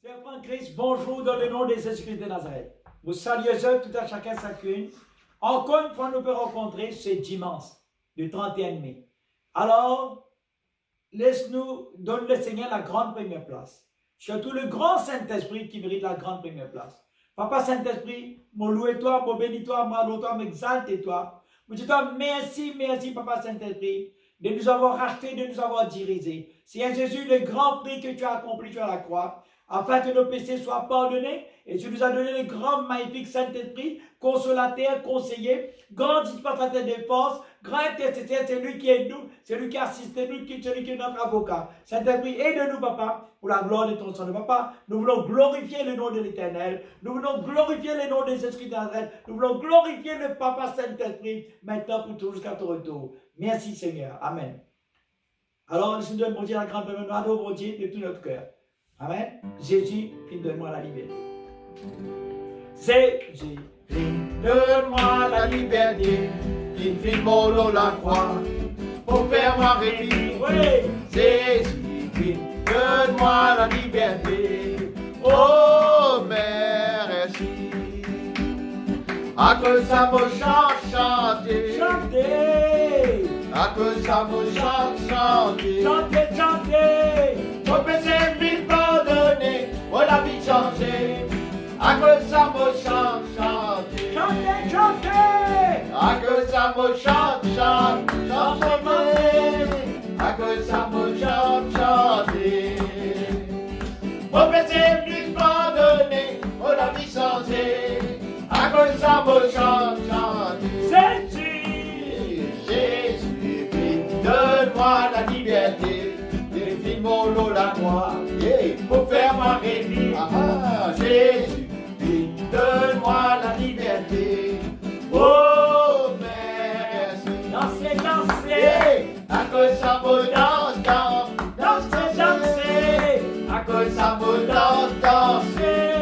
Frères en Christ, bonjour dans le nom de Jésus-Christ de Nazareth. Vous saluez tout à chacun, chacune. Encore une fois, nous pouvons rencontrer ce dimanche, le 31 mai. Alors, laisse-nous donner le Seigneur la grande première place. Surtout le grand Saint-Esprit qui mérite la grande première place. Papa Saint-Esprit, mon loué-toi, mon bénis-toi, mon adore-toi, m'exalte-toi. Je dis toi merci, merci, Papa Saint-Esprit, de nous avoir rachetés, de nous avoir dirigés. Seigneur Jésus, le grand prix que tu as accompli sur la croix, afin que nos péchés soient pardonnés, et tu nous as donné le grand, magnifique Saint-Esprit, consolateur, conseiller, grand dispensateur de force, grand intercesseur, c'est lui qui est nous, c'est lui qui assiste nous, c'est lui qui est notre avocat. Saint-Esprit, aide-nous, Papa, pour la gloire de ton Saint. Papa, nous voulons glorifier le nom de l'Éternel, nous voulons glorifier le nom de Jésus-Christ de Nazareth, nous voulons glorifier le Papa Saint-Esprit, maintenant pour tout jusqu'à ton retour. Merci, Seigneur. Amen. Alors, nous devons dire la grande première de Dieu de tout notre cœur. Amen. Jésus, donne-moi la liberté. Jésus, donne-moi la liberté, qui fit mort la croix, pour faire ma réussite. Oui. Jésus, donne-moi la liberté. Oh, merci. À que ça me chante, chanter. Chantez. À que ça me chante, chanter. Chantez, chantez. Mon péché vite pardonné, mon vie changé. À que ça me chante, chanter. Chantez, chantez. À que ça me chante, chante, chanter. À que ça me chante, chanter. Mon péché vite pardonné, mon vie changé. À que ça me chante, chanter. Jésus, donne-moi la liberté. Mon lot la croix, pour faire ma réunie. Jésus, donne-moi la liberté. Oh, merci. Dansez, dansez. À cause ça me danse, danse, Dansez, dansez. à cause ça me danse, danser.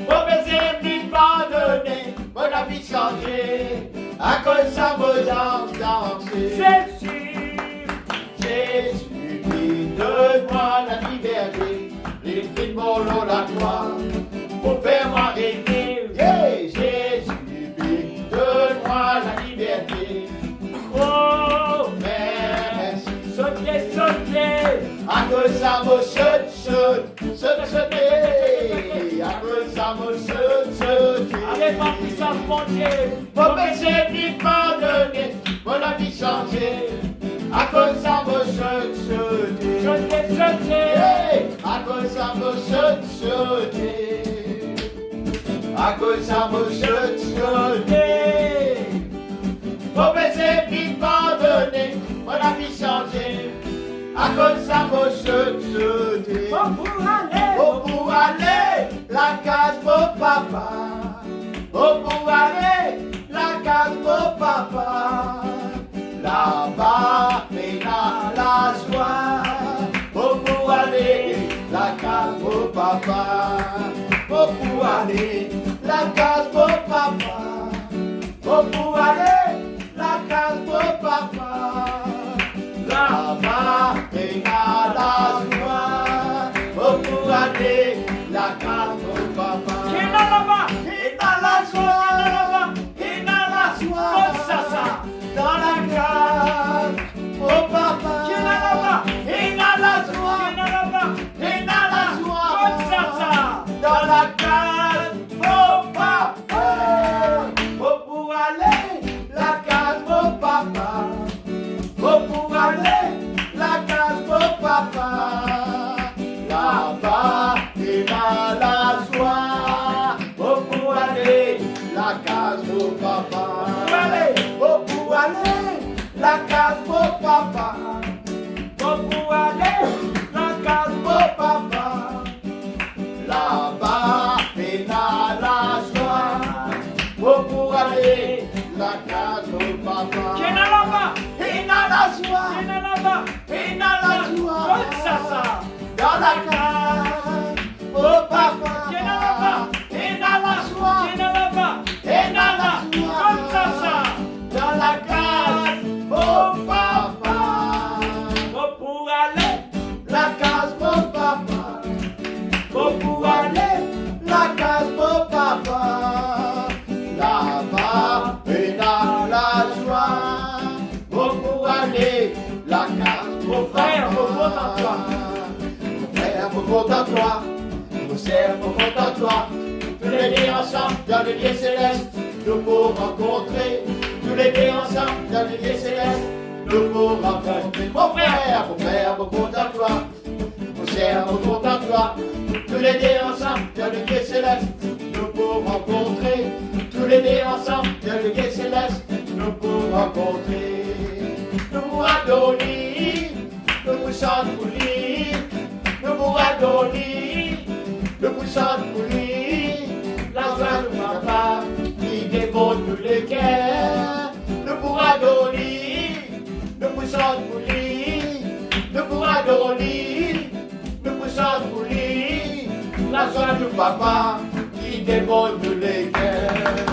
Mon baiser vite pardonné, mon vie changé. À cause ça me danse, danser. Jésus, donne-moi la liberté, les filles de mon lot la croix, pour faire ma réunie. Jésus, donne-moi la liberté. Oh, merci. Sautez, sautez. À cause ça me saute, sauter. À cause ça me saute. Avec ma puissance, mon Dieu. Mon péché vite pardonné, mon vie changé. À cause ça me saute. Sautez, sautez. À cause ça me saute. À cause ça me saute. Mon péché vite pardonné, mon vie changé. À cause ça me saute. Oh, pour aller, la case mon papa. Oh, pour aller, la case mon papa. Là-bas, mais là, la joie. Oh, pour aller, la case mon papa. Oh, pour aller, la case mon papa. Oh, pour aller, la case mon papa. Là-bas, mais là, la joie. Oh, pour aller, la case mon papa. Qui est là-bas? Et dans la joie, et dans la joie. Comme ça. Dans la case, oh papa, Qui est là-bas? et dans la Qui joie, est là-bas? et dans la joie, Comme ça. dans la case, oh papa, oh pour aller, la case, oh papa, oh pour aller, la case, oh papa, là-bas, et dans la joie, oh pour aller, la case, oh papa. Oh, pour aller, la case pour papa. Oh, pour aller, la case Oh, papa. Là-bas, et dans la joie. Oh, pour aller, la case pour papa. Qui est là-bas? Et dans la joie. Qui est là-bas? Et dans la joie. Comme ça. Dans la case. Oh, papa. Qui est là-bas? Et dans la joie. Qui est là-bas? Et dans la joie. Comme ça. Dans la case. Oh, papa. Oh, pour aller, La case pour papa. Mon frère, me compte en toi. Mon frère, me compte en toi. Mon sœur, me compte en toi. Tous les deux ensemble dans le lieu céleste, nous pour rencontrer. Tous les deux ensemble dans le lieu céleste, nous pour rencontrer. Mon frère, me compte en toi. Mon sœur, me compte en toi. Tous les deux ensemble dans le lieu céleste, nous pour rencontrer. Tous les deux ensemble dans le lieu céleste, nous pour rencontrer. Nous pour adorer, nous pour chanter, nous pour adorer, nous pour chanter. La joie de papa qui dévore tous les cœurs. Nous pour adorer, nous pour chanter, nous pour adorer, nous pour chanter. La joie de papa qui dévore tous les cœurs.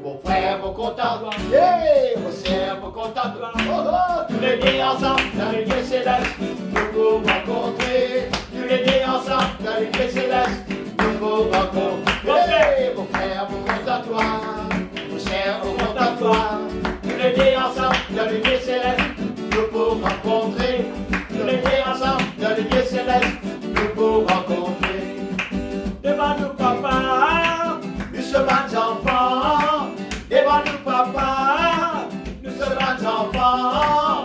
Mon frère, mon content, yeah, mon sœur, mon content, oh, oh, tous les deux ensemble dans les lieux célestes, nous pour rencontrer. Tous les deux ensemble dans les lieux célestes, nous pour rencontrer. Hey, mon frère, mon content, toi, mon sœur, mon content, toi. Tous les deux ensemble dans les lieux célestes, nous pour rencontrer. Tous les deux ensemble dans les lieux célestes, nous pour rencontrer. Devant nous, papa, nous sommes des enfants. Devant nous, papa, nous sommes des enfants.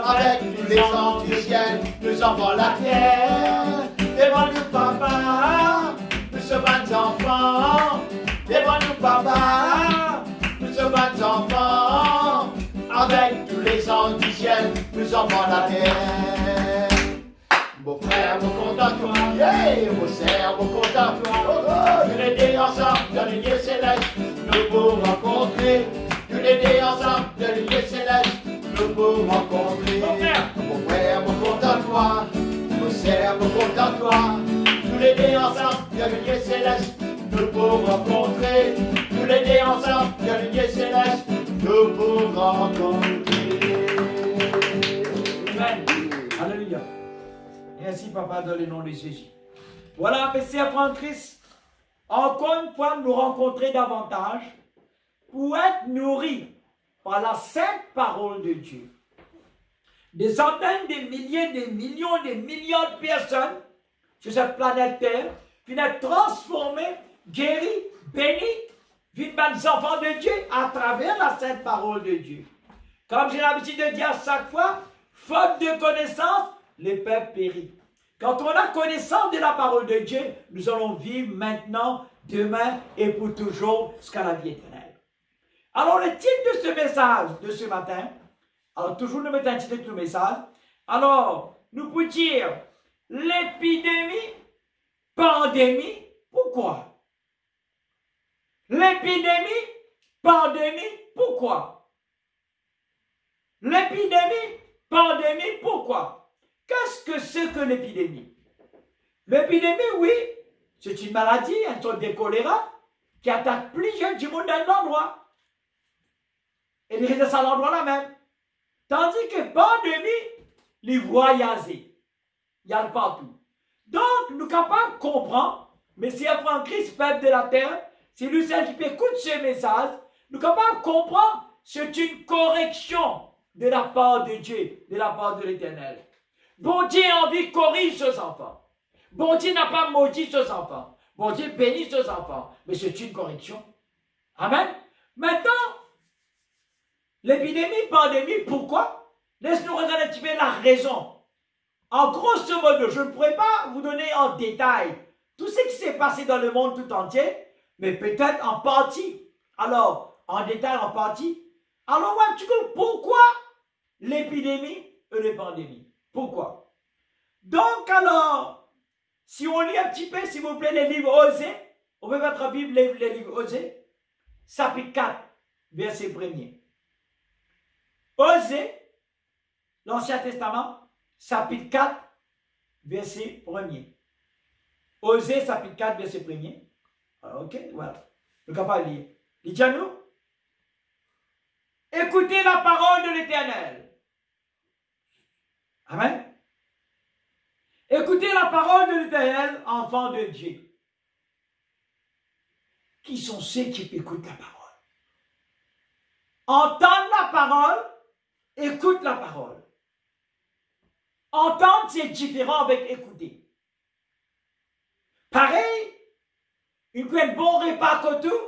Avec tous les anges du ciel, nous envoie la terre. Devant nous, papa, nous sommes des enfants. Devant nous, papa, nous sommes des enfants. Avec tous les anges du ciel, nous envoie la terre. Mon frère, mon content, toi, yeah, mon sœur, mon content, toi, oh, oh, tous les deux ensemble dans les lieux célestes, nous pour rencontrer. Tous les deux ensemble dans les lieux célestes, nous pour rencontrer. Mon frère, mon content, toi, mon sœur, mon content, toi, tous les deux ensemble dans les lieux célestes, nous pour rencontrer. Tous les deux ensemble dans les lieux célestes, nous pour rencontrer. Amen. Alléluia. Merci, papa, dans le nom de Jésus. Voilà, mes enfants en Christ. Encore une fois, nous rencontrer davantage pour être nourris par la sainte parole de Dieu. Des centaines, des milliers, des millions, des millions de personnes sur cette planète Terre viennent être transformées, guéries, bénies, viennent des enfants de Dieu à travers la sainte parole de Dieu. Comme j'ai l'habitude de dire à chaque fois, faute de connaissance, les peuples périssent. Quand on a connaissance de la parole de Dieu, nous allons vivre maintenant, demain et pour toujours jusqu'à la vie éternelle. Alors, le titre de ce message de ce matin, alors toujours nous mettons un titre de message. Alors, nous pouvons dire l'épidémie, pandémie, pourquoi? L'épidémie, pandémie, pourquoi? L'épidémie, pandémie, pourquoi? Qu'est-ce que c'est que l'épidémie? L'épidémie, oui, c'est une maladie, une sorte de choléra, qui attaque plusieurs du monde dans l'endroit. Et il reste à l'endroit là même. Tandis que pandémie, les voyager. Il y a partout. Donc, nous sommes capables de comprendre, Messie Franck Christ, peuple de la terre, c'est lui seul qui peut écouter ce message, nous sommes capables de comprendre, c'est une correction de la part de Dieu, de la part de l'Éternel. Bon Dieu a envie de corriger ses enfants. Bon Dieu n'a pas maudit ses enfants. Bon Dieu bénit ses enfants. Mais c'est une correction. Amen. Maintenant, l'épidémie, pandémie, pourquoi? Laisse-nous regarder un petit peu la raison. En grosso modo, je ne pourrais pas vous donner en détail tout ce qui s'est passé dans le monde tout entier, mais peut-être en partie. Alors, en détail, en partie. Alors, ouais, un petit peu, pourquoi l'épidémie et les pandémies? Pourquoi? Donc, alors, si on lit un petit peu, s'il vous plaît, les livres Osée, on peut mettre en Bible les livres Osée, chapitre 4, verset 1er. Osée, l'Ancien Testament, chapitre 4, verset 1er. Osée, chapitre 4, verset 1er. Alors, ok, voilà. Le capable de lire. Dites à nous. Écoutez la parole de l'Éternel. Amen. Écoutez la parole de l'Éternel, enfants de Dieu. Qui sont ceux qui écoutent la parole? Entendent la parole, écoutent la parole. Entendre, c'est différent avec écouter. Pareil, une bon repas que tout,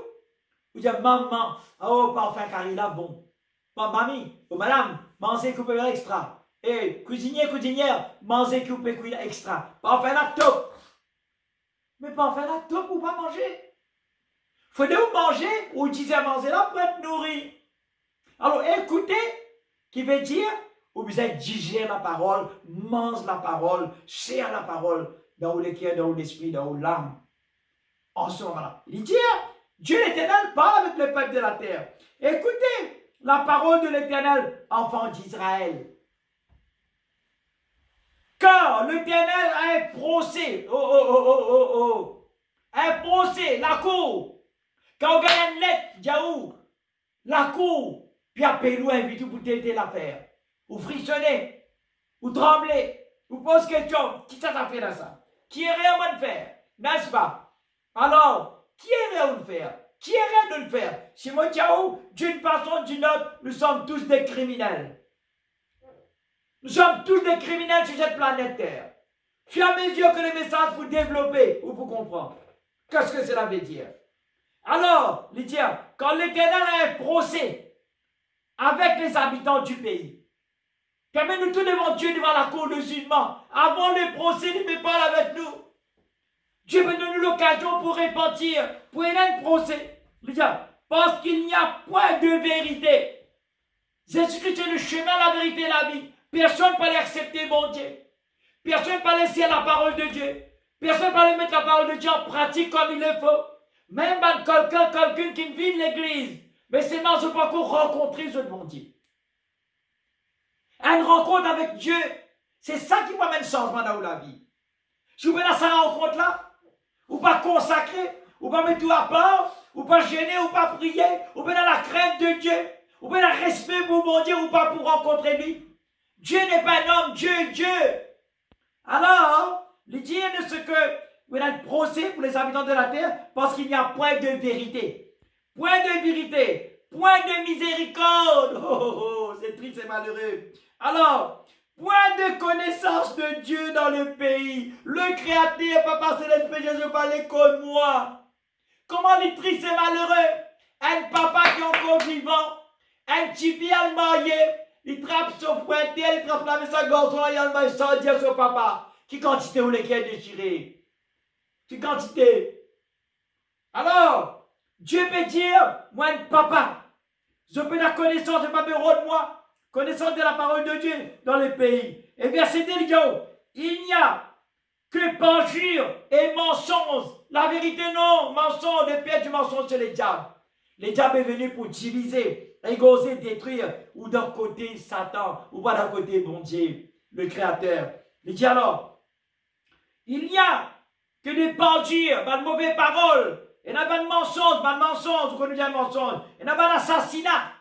vous dites, maman, oh, parfait, car il a bon. Bon, mamie, ou madame, mangez coupé extra. Et cuisinier, cuisinière, mangez coupé extra. Parfait, la top. Mais parfait, la top pour pas manger. Faut vous manger, ou utiliser à manger là pour être nourri. Alors, écoutez, qui veut dire, vous êtes digérer la parole, mange la parole, cherche la parole, dans le cœur, dans l'esprit, dans l'âme. En ce moment-là, il dit, Dieu l'Éternel parle avec le peuple de la terre. Écoutez la parole de l'Éternel, enfants d'Israël. Car l'Éternel a un procès, un procès, la cour. Quand on gagne une lettre, Diaou, la cour, puis appelez-vous, invitez pour t'aider l'affaire. Vous frissonnez, vous tremblez, vous posez question, qui ça t'a fait dans ça? Qui est réellement de faire? N'est-ce pas? Alors, qui est réellement de faire? Qui est réellement de le faire? Si moi, Diaou, d'une façon ou d'une autre, nous sommes tous des criminels. Nous sommes tous des criminels sur cette planète Terre. Fermez les yeux que le message pour développer ou pour comprendre. Qu'est-ce que cela veut dire? Alors, il dit, quand l'Éternel a un procès avec les habitants du pays, quand même nous tous devant Dieu, devant la cour de jugement, avant le procès, il me parle avec nous. Dieu veut donner l'occasion pour repentir, pour aider un procès. Il dit, parce qu'il n'y a point de vérité. Jésus-Christ est le chemin, la vérité et la vie. Personne ne peut l'accepter, mon Dieu. Personne ne peut laisser la parole de Dieu. Personne ne peut mettre la parole de Dieu en pratique comme il le faut. Même quelqu'un qui vit l'église, mais c'est dans ce parcours rencontrer ce bon Dieu. Une rencontre avec Dieu, c'est ça qui va mettre le changement dans la vie. Si vous venez à cette rencontre-là, ou pas consacrer, ou pas mettre tout à part, ou pas gêner, ou pas prier, ou bien dans la crainte de Dieu, ou bien dans le respect pour mon Dieu, ou pas pour rencontrer lui. Dieu n'est pas un homme, Dieu est Dieu. Alors, il dit de ce que vous avez un procès pour les habitants de la terre parce qu'il n'y a point de vérité. Point de vérité. Point de miséricorde. C'est triste et malheureux. Alors, point de connaissance de Dieu dans le pays. Le Créateur, Papa Céleste, Jésus, parlait comme moi. Comment il est triste et malheureux? Un papa qui est encore vivant. Un petit bien marié. Il trappe son pointel, il trappe la maison à gorge, il a le sans dire son papa. Qui quantité ou les qui est déchiré? Qui quantité? Alors, Dieu peut dire, moi, papa, je peux la connaissance de ma de moi, connaissance de la parole de Dieu dans le pays. Et verset 2, il n'y a que parjure et mensonge. La vérité, non, mensonge, le père du mensonge, c'est le diable. Le diable est venu pour diviser, égorger, détruire, ou d'un côté Satan, ou pas d'un côté bon Dieu, le Créateur. Il dit alors, il n'y a que des parjures, de mauvaises paroles, il n'y a pas de mensonge, vous connaissez le mensonge, il n'y a pas d'assassinat,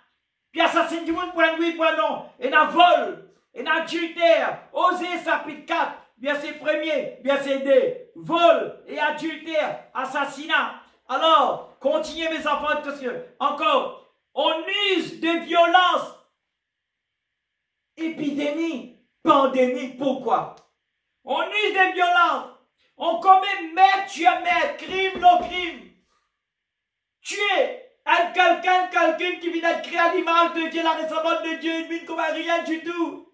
puis assassin du monde, point oui, point non, il y a vol, il y a adultère, Osée chapitre 4, verset 1er, verset 2, vol et adultère, assassinat. Alors, continuez mes enfants, parce que, encore, on use de violence, épidémie, pandémie, pourquoi? On use de violence, on commet mètre sur mètre, crime, non crime. Tuer quelqu'un qui vient d'être créé à l'image de Dieu, la ressemblance de Dieu, il ne comme rien du tout.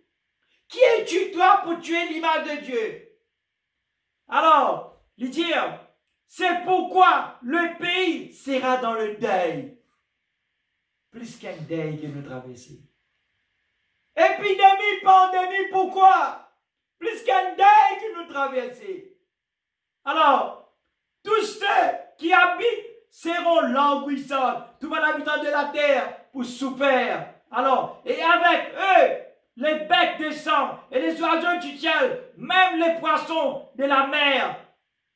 Qui es-tu toi pour tuer l'image de Dieu? Alors, lui dire, c'est pourquoi le pays sera dans le deuil. Plus qu'un deuil que nous traversons. Épidémie, pandémie, pourquoi? Plus qu'un deuil que nous traversons. Alors, tous ceux qui habitent seront languissants, tous les habitants de la terre pour souffrir. Alors, et avec eux, les becs de sang et les oiseaux du ciel, même les poissons de la mer,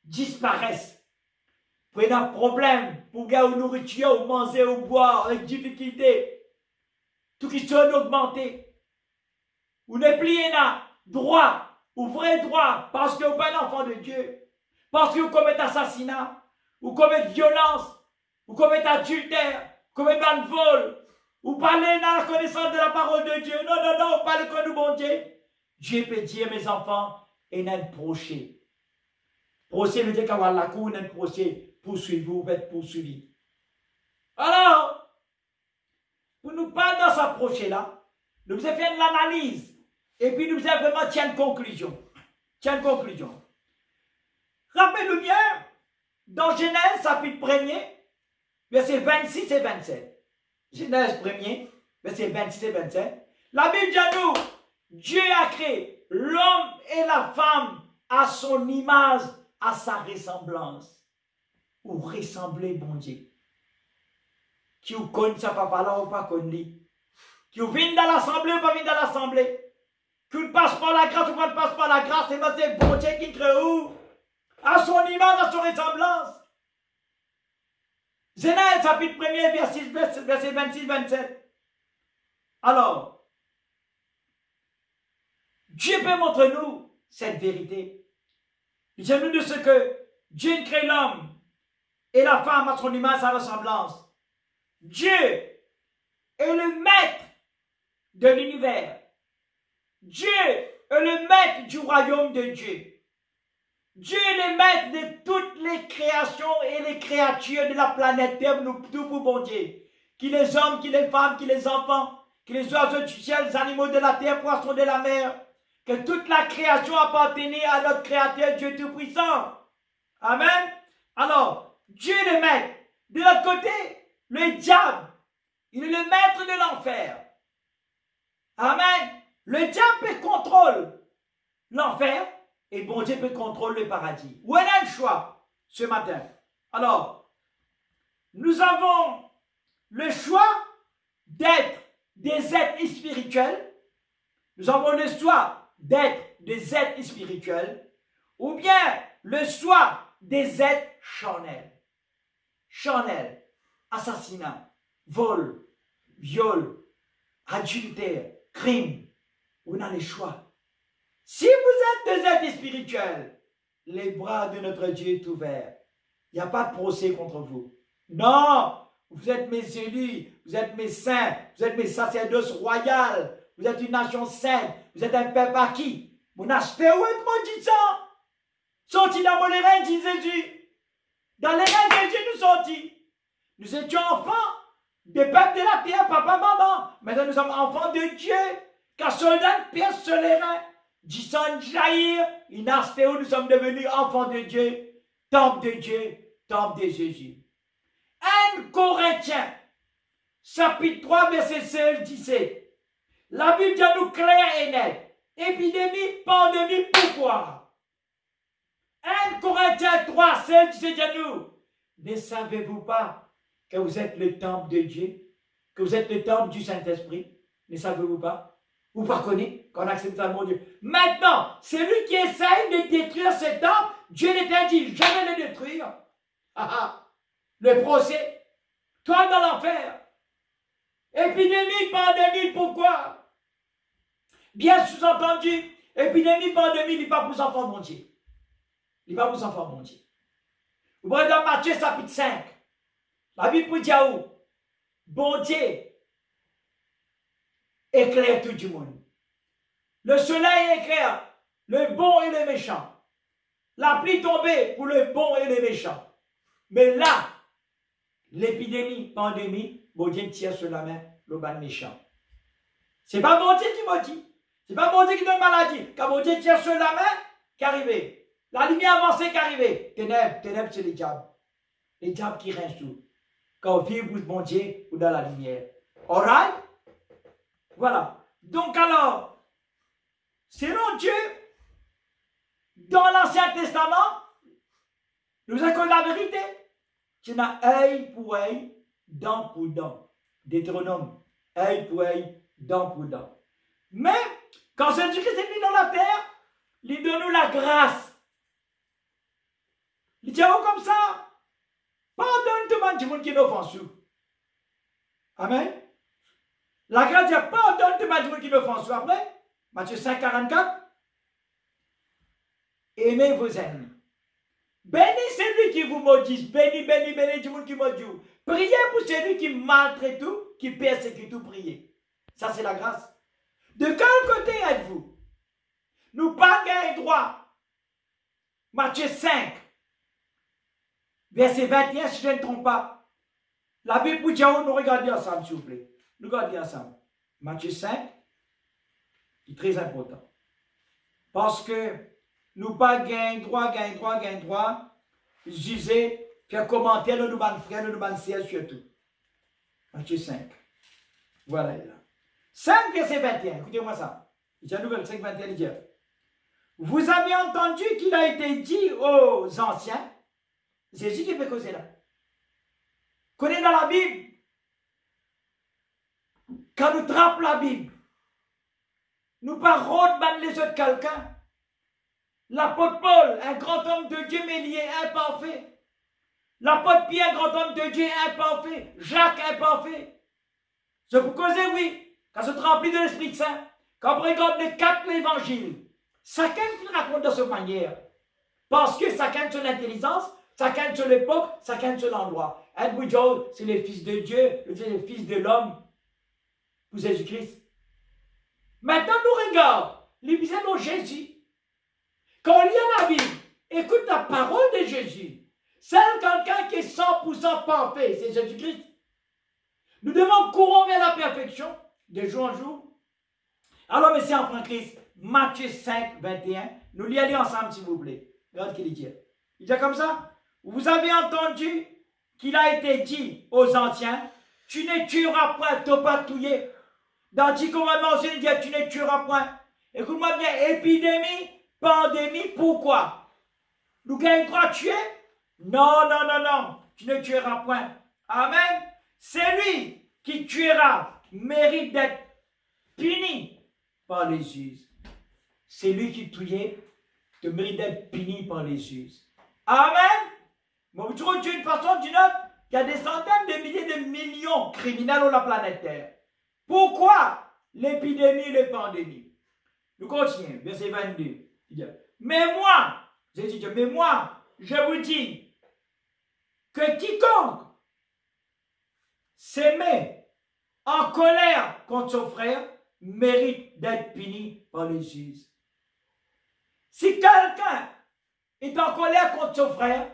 disparaissent. Vous avez un problème pour gagner nourriture, ou manger, ou boire avec difficulté. Tout qui sont augmentés. Vous ne pliez pas droit, ou vrai droit, parce que vous n'êtes pas un enfant de Dieu. Parce que vous commettez assassinat, vous commettez violence, vous commettez adultère, vous commettez un vol, vous parlez dans la connaissance de la parole de Dieu. Non, vous parlez comme nous, bon Dieu. Dieu peut dire, mes enfants, et n'a procès. Procès veut dire qu'avoir la cour, n'a procès, poursuivez-vous, vous êtes poursuivi. Alors, pour nous pas dans ce procès-là, nous avons fait l'analyse, et puis nous avons vraiment tiré une conclusion. Rappelez-vous bien, dans Genèse, chapitre 1er, versets 26 et 27. Genèse 1er, versets 26 et 27. La Bible dit à nous, Dieu a créé l'homme et la femme à son image, à sa ressemblance. Ou ressembler, bon Dieu. Qui vous connaît ça, papa là ou pas connaît. Qui vous vient dans l'assemblée ou pas vient dans l'assemblée. Qui ne passe pas la grâce ou pas ne passe pas la grâce, c'est bon Dieu qui crée où? À son image, à son ressemblance. Genèse chapitre 1er, verset 26-27. Alors, Dieu peut montrer nous cette vérité. Disons-nous de ce que Dieu crée l'homme et la femme à son image, à sa ressemblance. Dieu est le maître de l'univers. Dieu est le maître du royaume de Dieu. Dieu est le maître de toutes les créations et les créatures de la planète Terre, nous tout pour bon Dieu. Qui les hommes, qui les femmes, qui les enfants, qui les oiseaux du ciel, les animaux de la terre, poissons de la mer. Que toute la création appartenait à notre Créateur Dieu Tout-Puissant. Amen. Alors, Dieu est le maître. De l'autre côté, le diable, il est le maître de l'enfer. Amen. Le diable peut contrôler l'enfer et bon Dieu peut contrôler le paradis. Où est le choix ce matin? Alors, nous avons le choix d'être des êtres spirituels. Nous avons le choix d'être des êtres spirituels ou bien le choix des êtres charnels. Charnels, assassinat, vol, viol, adultère, crime. On a le choix. Si vous êtes des êtres spirituels, les bras de notre Dieu sont ouverts. Il n'y a pas de procès contre vous. Non, vous êtes mes élus, vous êtes mes saints, vous êtes mes sacerdoces royales, vous êtes une nation sainte, vous êtes un peuple acquis. Vous achetez où est mon dit ça? Sortis dans les reins, dit Jésus. Dans les reins de Jésus, nous sortis. Nous étions enfants des peuples de la terre, papa, maman. Maintenant, nous sommes enfants de Dieu. Car soldat pierce sur les reins. Du sang jaillir, il acheté où nous sommes devenus enfants de Dieu, temple de Dieu, temple de Jésus. 1 Corinthiens, chapitre 3, verset 16-17. La Bible dit à nous clair et net. Épidémie, pandémie, pourquoi? 1 Corinthiens 3, 16, 17 dit à nous. Ne savez-vous pas que vous êtes le temple de Dieu? Que vous êtes le temple du Saint-Esprit? Ne savez-vous pas? Vous ne connaissez qu'on accepte mon Dieu. Maintenant, celui qui essaye de détruire ce temple, Dieu n'interdit jamais de le détruire. Le procès. Toi dans l'enfer. Épidémie, pandémie, pourquoi? Bien sous-entendu, épidémie, pandémie, il n'est pas pour enfants, mon Dieu. Il n'est pas pour enfants, mon Dieu. Vous voyez dans Matthieu chapitre 5. La Bible peut dire où? Bon Dieu éclaire tout le monde. Le soleil éclaire le bon et le méchant. La pluie tombée pour le bon et le méchant. Mais là, l'épidémie, pandémie, bon Dieu tire sur la main le bas méchant. C'est pas bon Dieu qui m'a dit. C'est pas bon Dieu qui donne maladie. Quand bon Dieu tire sur la main, qu'arrive? La lumière avancée qu'arrive. Ténèbres, c'est les diables. Les diables qui règnent sous. Quand on vit pour bon Dieu ou dans la lumière. Alright? Voilà. Donc alors, selon Dieu, dans l'Ancien Testament, nous avons la vérité. Tu n'as œil pour œil, dent pour dent. Deutéronome, œil pour œil, dent pour dent. Mais, quand Jésus-Christ est venu dans la terre, il donne nous la grâce. Il dit comme ça. Pardonne tout le monde qui n'offense. Amen. La grâce dit pardonne tout le monde qui n'offense. Après, Matthieu 5, 44. Aimez vos ennemis. Bénis celui qui vous maudit. Bénis du monde qui maudit. Priez pour celui qui maltraite tout, qui persécute tout, priez. Ça, c'est la grâce. De quel côté êtes-vous? Matthieu 5, verset 21, si je ne me trompe pas. La Bible vous dit, nous regardons ensemble, s'il vous plaît. Nous regardons ensemble. Matthieu 5, qui est très important. Parce que nous pas gain droit. Juger, faire commentaire, nous ban frère, nous ban sœur surtout. Matthieu 5. Voilà là. 5 verset 21. Écoutez-moi ça. J'ai nouvelle 5 21 il dit. Vous avez entendu qu'il a été dit aux anciens. Jésus qui peut causer là. Connaît dans la Bible. Quand nous trappons la Bible, nous parlons de les autres quelqu'un. L'apôtre Paul, un grand homme de Dieu, mais il est imparfait. L'apôtre Pierre, un grand homme de Dieu, imparfait. Jacques, imparfait. Je vous cause, oui, quand c'est rempli de l'Esprit Saint, quand on regarde les 4 évangiles, chacun qui raconte de cette manière. Parce que chacun son intelligence, chacun son époque, chacun son endroit. Edward Jones, c'est le Fils de Dieu, c'est le Fils de l'homme, pour Jésus-Christ. Maintenant, nous regardons l'épisode de Jésus. Quand on lit la Bible, écoute la parole de Jésus. C'est quelqu'un qui est 100% parfait, c'est Jésus-Christ. Nous devons courir vers la perfection de jour en jour. Alors, messieurs en Christ, Matthieu 5, 21, nous lisons ensemble, s'il vous plaît. Regarde ce qu'il dit. Il dit comme ça. Vous avez entendu qu'il a été dit aux anciens, tu ne tueras point, tu n'as pas tué. Dans 10 commandements aussi, il dit, tu ne tueras point. Écoute-moi bien, épidémie, pandémie, pourquoi? Nous gagnons quoi tuer? Non, tu ne tueras point. Amen. C'est lui qui tuera, mérite d'être puni par les juges. C'est lui qui tuait, te mérite d'être puni par les juges. Amen. Mais vous trouvez d'une façon ou d'une autre, il y a des centaines de milliers de millions de criminels sur la planète Terre. Pourquoi l'épidémie et les pandémies? Nous continuons, verset 22. Mais moi, Jésus dit, mais moi, je vous dis que quiconque se met en colère contre son frère mérite d'être puni par les juges. Si quelqu'un est en colère contre son frère,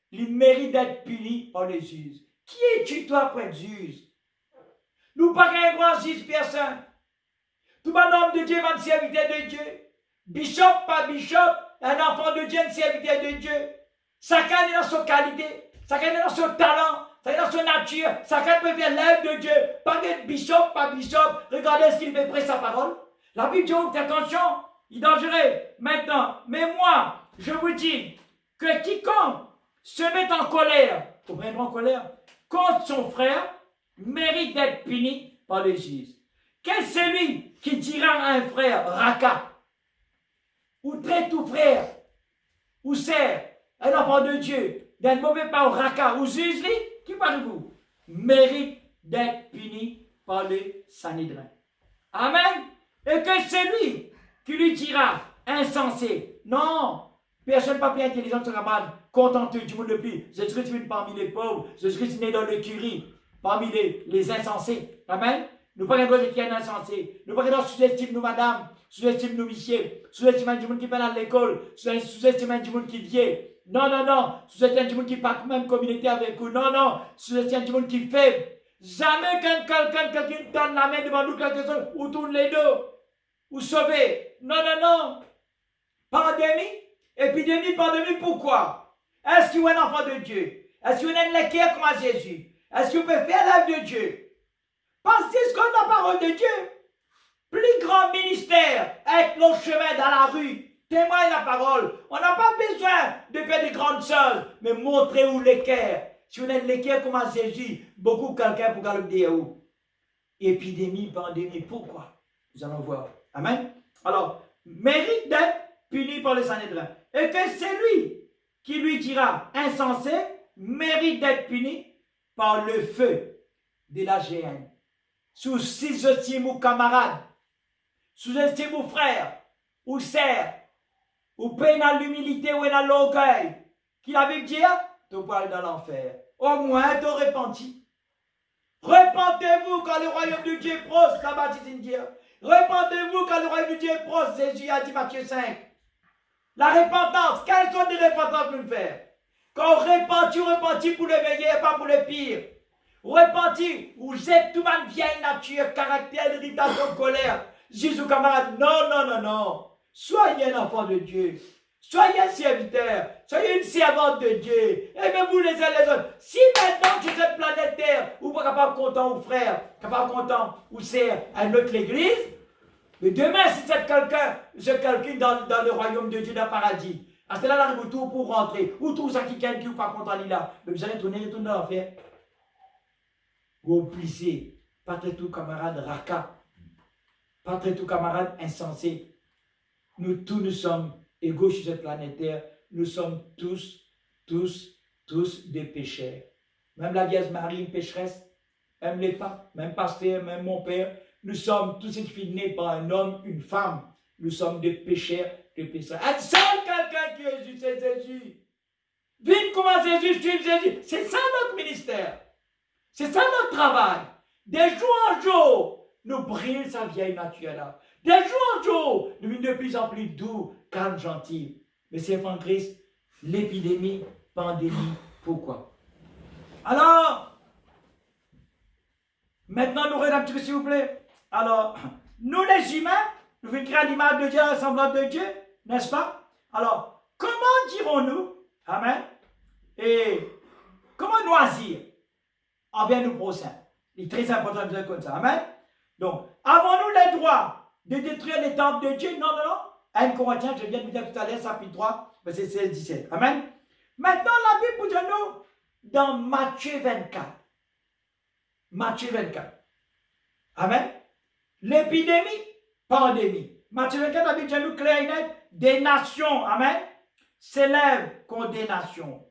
il mérite d'être puni par les juges. Qui es-tu toi pour être juge? Nous pas qu'un grand juge personne. Tout un homme de Dieu, un serviteur de Dieu. Bishop, pas bishop, un enfant de Dieu, un serviteur de Dieu. Chacun est dans sa qualité, chacun est dans son talent, chacun est dans sa nature, chacun peut faire l'œuvre de Dieu. Pas d'être bishop, pas bishop, regardez ce qu'il fait près sa parole. La Bible dit, faites attention, il est dangereux. Maintenant, mais moi, je vous dis que quiconque se met en colère, comprenez-vous en colère, contre son frère, mérite d'être puni par les juges. Quel est celui qui dira à un frère, raca, ou traite tout frère, ou sert, un enfant de Dieu, d'un mauvais pas au raca, ou juge-lui, qui parlez-vous, mérite d'être puni par le Sanhédrin. Amen. Et que celui qui lui dira, insensé, non, personne pas plus intelligent que son camarade, contenteux du monde le plus, Jésus-Christ venu parmi les pauvres, Jésus-Christ né dans l'écurie, parmi les insensés. Amen. Nous ne parlons pas de qui est insensé. Nous ne parlons pas sous-estime nous, madame, sous-estime nous, monsieur, sous-estime du monde qui va à l'école, sous-estime du monde qui vient. Non, sous-estime du monde qui part même communauté avec vous. Non, sous-estime du monde qui fait. Jamais quand quelqu'un donne la main devant nous, quelque chose, ou tourne les dos, ou sauver. Non. Pandémie, épidémie, pandémie, pourquoi? Est-ce qu'il y a un enfant de Dieu? Est-ce qu'il y a un équerre comme à Jésus? Est-ce qu'il peut faire l'œuvre de Dieu? Pensez ce qu'on a la parole de Dieu. Plus grand ministère, être nos chemins dans la rue, témoigne la parole. On n'a pas besoin de faire des grandes choses, mais montrer où l'équerre. Si on a l'équerre comme à Jésus, beaucoup quelqu'un pour le dire où. Épidémie, pandémie, pourquoi? Nous allons voir. Amen. Alors, mérite d'être puni par le Sanhédrin. Et que c'est lui qui lui dira insensé, mérite d'être puni par le feu de la géhenne. Sous-estime ou camarade, sous-estime ou frère, ou sœur, ou peine à l'humilité ou à l'orgueil, qui la Bible dit, tu peux aller dans l'enfer. Au moins, tu repenti. Repentez-vous quand le royaume de Dieu est proche, la baptiste dit. Repentez-vous quand le royaume de Dieu est proche, Jésus a dit Matthieu 5. La repentance, quelles sont les repentances nous faire? Quand on repentit pour le meilleur, pas pour le pire. Repentir, vous êtes toute une vieille nature, caractère, irritation, colère. Jésus, camarade, non, non, non, non. Soyez un enfant de Dieu. Soyez un serviteur. Soyez une servante de Dieu. Aimez-vous les uns les autres. Si maintenant sur cette planète Terre, vous n'êtes pas capable content aux frères, capable content ou sert à notre église, mais demain, si c'est quelqu'un dans le royaume de Dieu, dans le paradis, à cela, là, arrive tout pour rentrer. Ou tout ça qui ou pas content là. Mais vous allez retourner dans l'enfer. Vous plissez. Pas très tout camarade raka. Pas très tout camarade insensé. Nous tous, nous sommes égaux sur cette planète Terre. Nous sommes tous des pécheurs. Même la Vierge Marie, une pécheresse. Même les papes, même pasteur, même mon père. Nous sommes tous nés par un homme, une femme. Nous sommes des pécheurs, des pécheurs. Un seul quelqu'un qui est Jésus, c'est Jésus. Vive comment Jésus, suive Jésus. C'est ça notre ministère. C'est ça notre travail. Des jours en jour, nous brille sa vieille nature là. Des jours en jour, nous sommes de plus en plus doux, calmes, gentils. Mais c'est en Christ, l'épidémie, pandémie, pourquoi? Alors, maintenant nous regardons un petit peu s'il vous plaît. Alors, nous les humains, nous venons créer l'image de Dieu, la semblance de Dieu, n'est-ce pas? Alors, comment dirons-nous, amen, et comment noisir envers nos prochains? C'est très important de dire comme ça, amen. Donc, avons-nous le droit de détruire les temples de Dieu? Non, non, non. 1 Corinthiens, je viens de vous dire tout à l'heure, chapitre 3, verset 16-17, amen. Maintenant, la Bible pour dire nous, dans Matthieu 24, Matthieu 24, amen. L'épidémie, pandémie. Matthieu 24, la Bible dit nous clair et net, des nations, amen, s'élèvent contre des nations,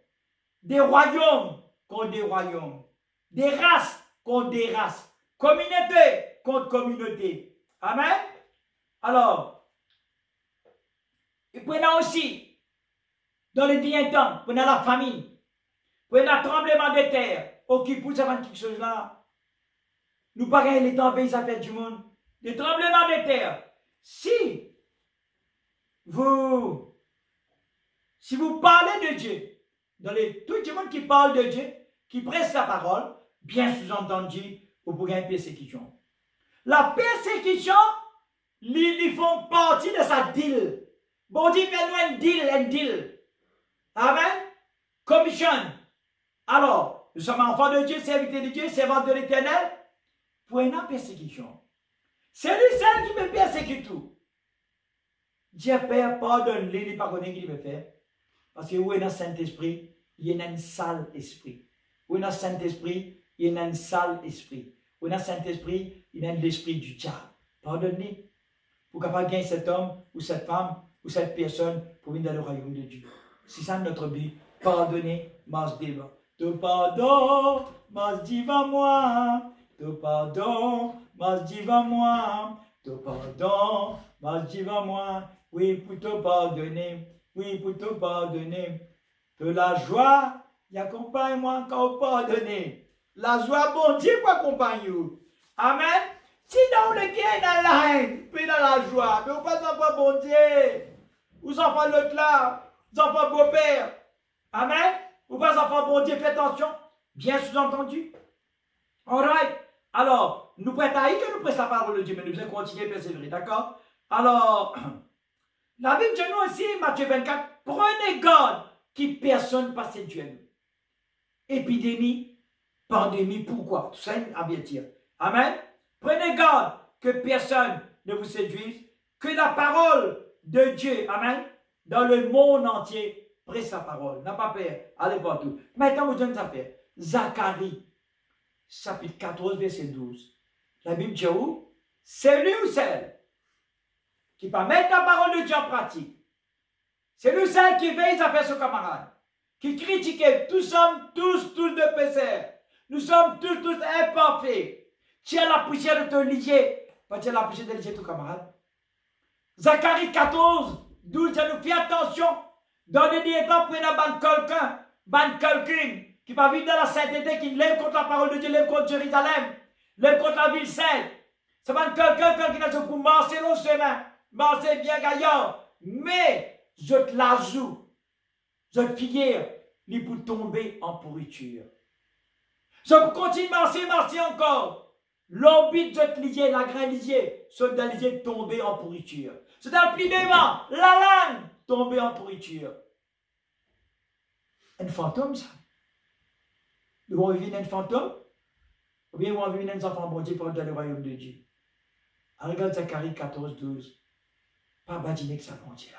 des royaumes contre des royaumes, des races contre des races, communauté contre communauté. Amen. Alors, et prenons aussi, dans les derniers temps, prenons la famine, prenons le tremblement de terre, occupez vous avant quelque chose là. Nous pas gagner les temps pays affaires du monde. Le tremblement de terre. Si vous parlez de Dieu, dans tout le monde qui parle de Dieu, qui presse sa parole, bien sous-entendu, vous pouvez gagner une persécution. La persécution, ils font partie de sa deal. Bon Dieu fait nous un deal. Amen. Commission. Alors, nous sommes enfants de Dieu, serviteurs de Dieu, servants de l'Éternel. Pour une persécution. C'est lui seul qui me persécute tout. Dieu Père, pardonne-les, il n'est pas connu qu'il me fait. Parce que où est dans le Saint-Esprit, il y a un sale esprit. Où est dans le Saint-Esprit, il y a un sale esprit. Où est dans le Saint-Esprit, il y a l'esprit du diable. Pardonne-les. Pour capable gagner cet homme, ou cette femme, ou cette personne pour venir dans le royaume de Dieu. C'est ça notre but. Pardonnez, mas débat. Te pardon, mas diva moi. Te pardon, mas diva moi. Te pardon, mas diva moi. Oui, pour te pardonner. Oui, pour te pardonner. Que la joie, y accompagne moi quand pardonner. La joie, bon Dieu, pour accompagner vous. Amen. Si dans le cœur, dans la haine, puis dans la joie, mais vous pas enfants, bon Dieu. Vous enfants l'autre là, vous enfants beau-père. Amen. Vous pas enfants, bon Dieu, faites attention. Bien sous-entendu. Alright. Alors, nous prêtons à y que nous prêtons la parole de Dieu, mais nous devons continuer à persévérer, d'accord? Alors, la Bible dit nous aussi, Matthieu 24, prenez garde qui personne passe Dieu à nous. Épidémie, pandémie, pourquoi? Tout ça, à bien dire. Amen. Prenez garde que personne ne vous séduise, que la parole de Dieu, amen, dans le monde entier, presse sa parole. N'a pas peur, allez partout. Maintenant, vous donnez ça faire. Zacharie, chapitre 14, verset 12. La Bible dit où? C'est lui ou celle qui va mettre la parole de Dieu en pratique. C'est lui ou celle qui veille à faire son camarade, qui critique. Nous sommes tous de pécheurs. Nous sommes tous imparfaits. Tu as la poussière de te lier. Pas tu as la poussière de lier ton camarade. Zacharie 14, 12, ça nous fait attention. Dans les derniers temps, prenez quelqu'un qui va vivre dans la sainteté, qui lève contre la parole de Dieu, lève contre Jérusalem, lève contre la ville sainte. Ça va quelqu'un qui n'a pas pour marcher le chemin, marcher bien gaillard. Mais je te l'ajoute, je figure, il peut tomber en pourriture. Je continue à marcher encore. L'orbite de te lier, la grain lié, ce de lier tomber en pourriture. C'est dans le pli des mains, la langue tomber en pourriture. Un fantôme, ça. Nous allons vivre un fantôme, ou bien nous allons vivre un enfant bon Dieu pour dans le royaume de Dieu. Regarde Zacharie 14, 12. Pas badiner que ça bon Dieu là.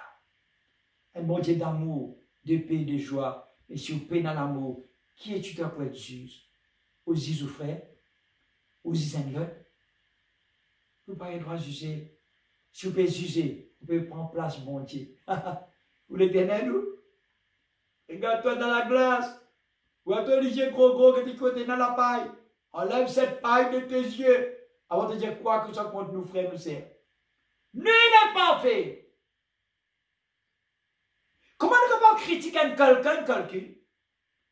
Un bon Dieu d'amour, de paix, de joie. Mais si vous payez dans l'amour, qui es-tu pour être juge? Aux Zizou frère, aux Zizangot. Vous n'avez pas le droit de juger. Si vous pouvez juger, vous pouvez prendre place, bon Dieu. Vous l'éternel, nous? Regarde-toi dans la glace. Ou à toi, les yeux gros que tu côté dans la paille. Enlève cette paille de tes yeux. Avant de dire quoi que ça contre nous, frères, nous sert. Nul n'est parfait. Comment ne peut pas critiquer quelqu'un?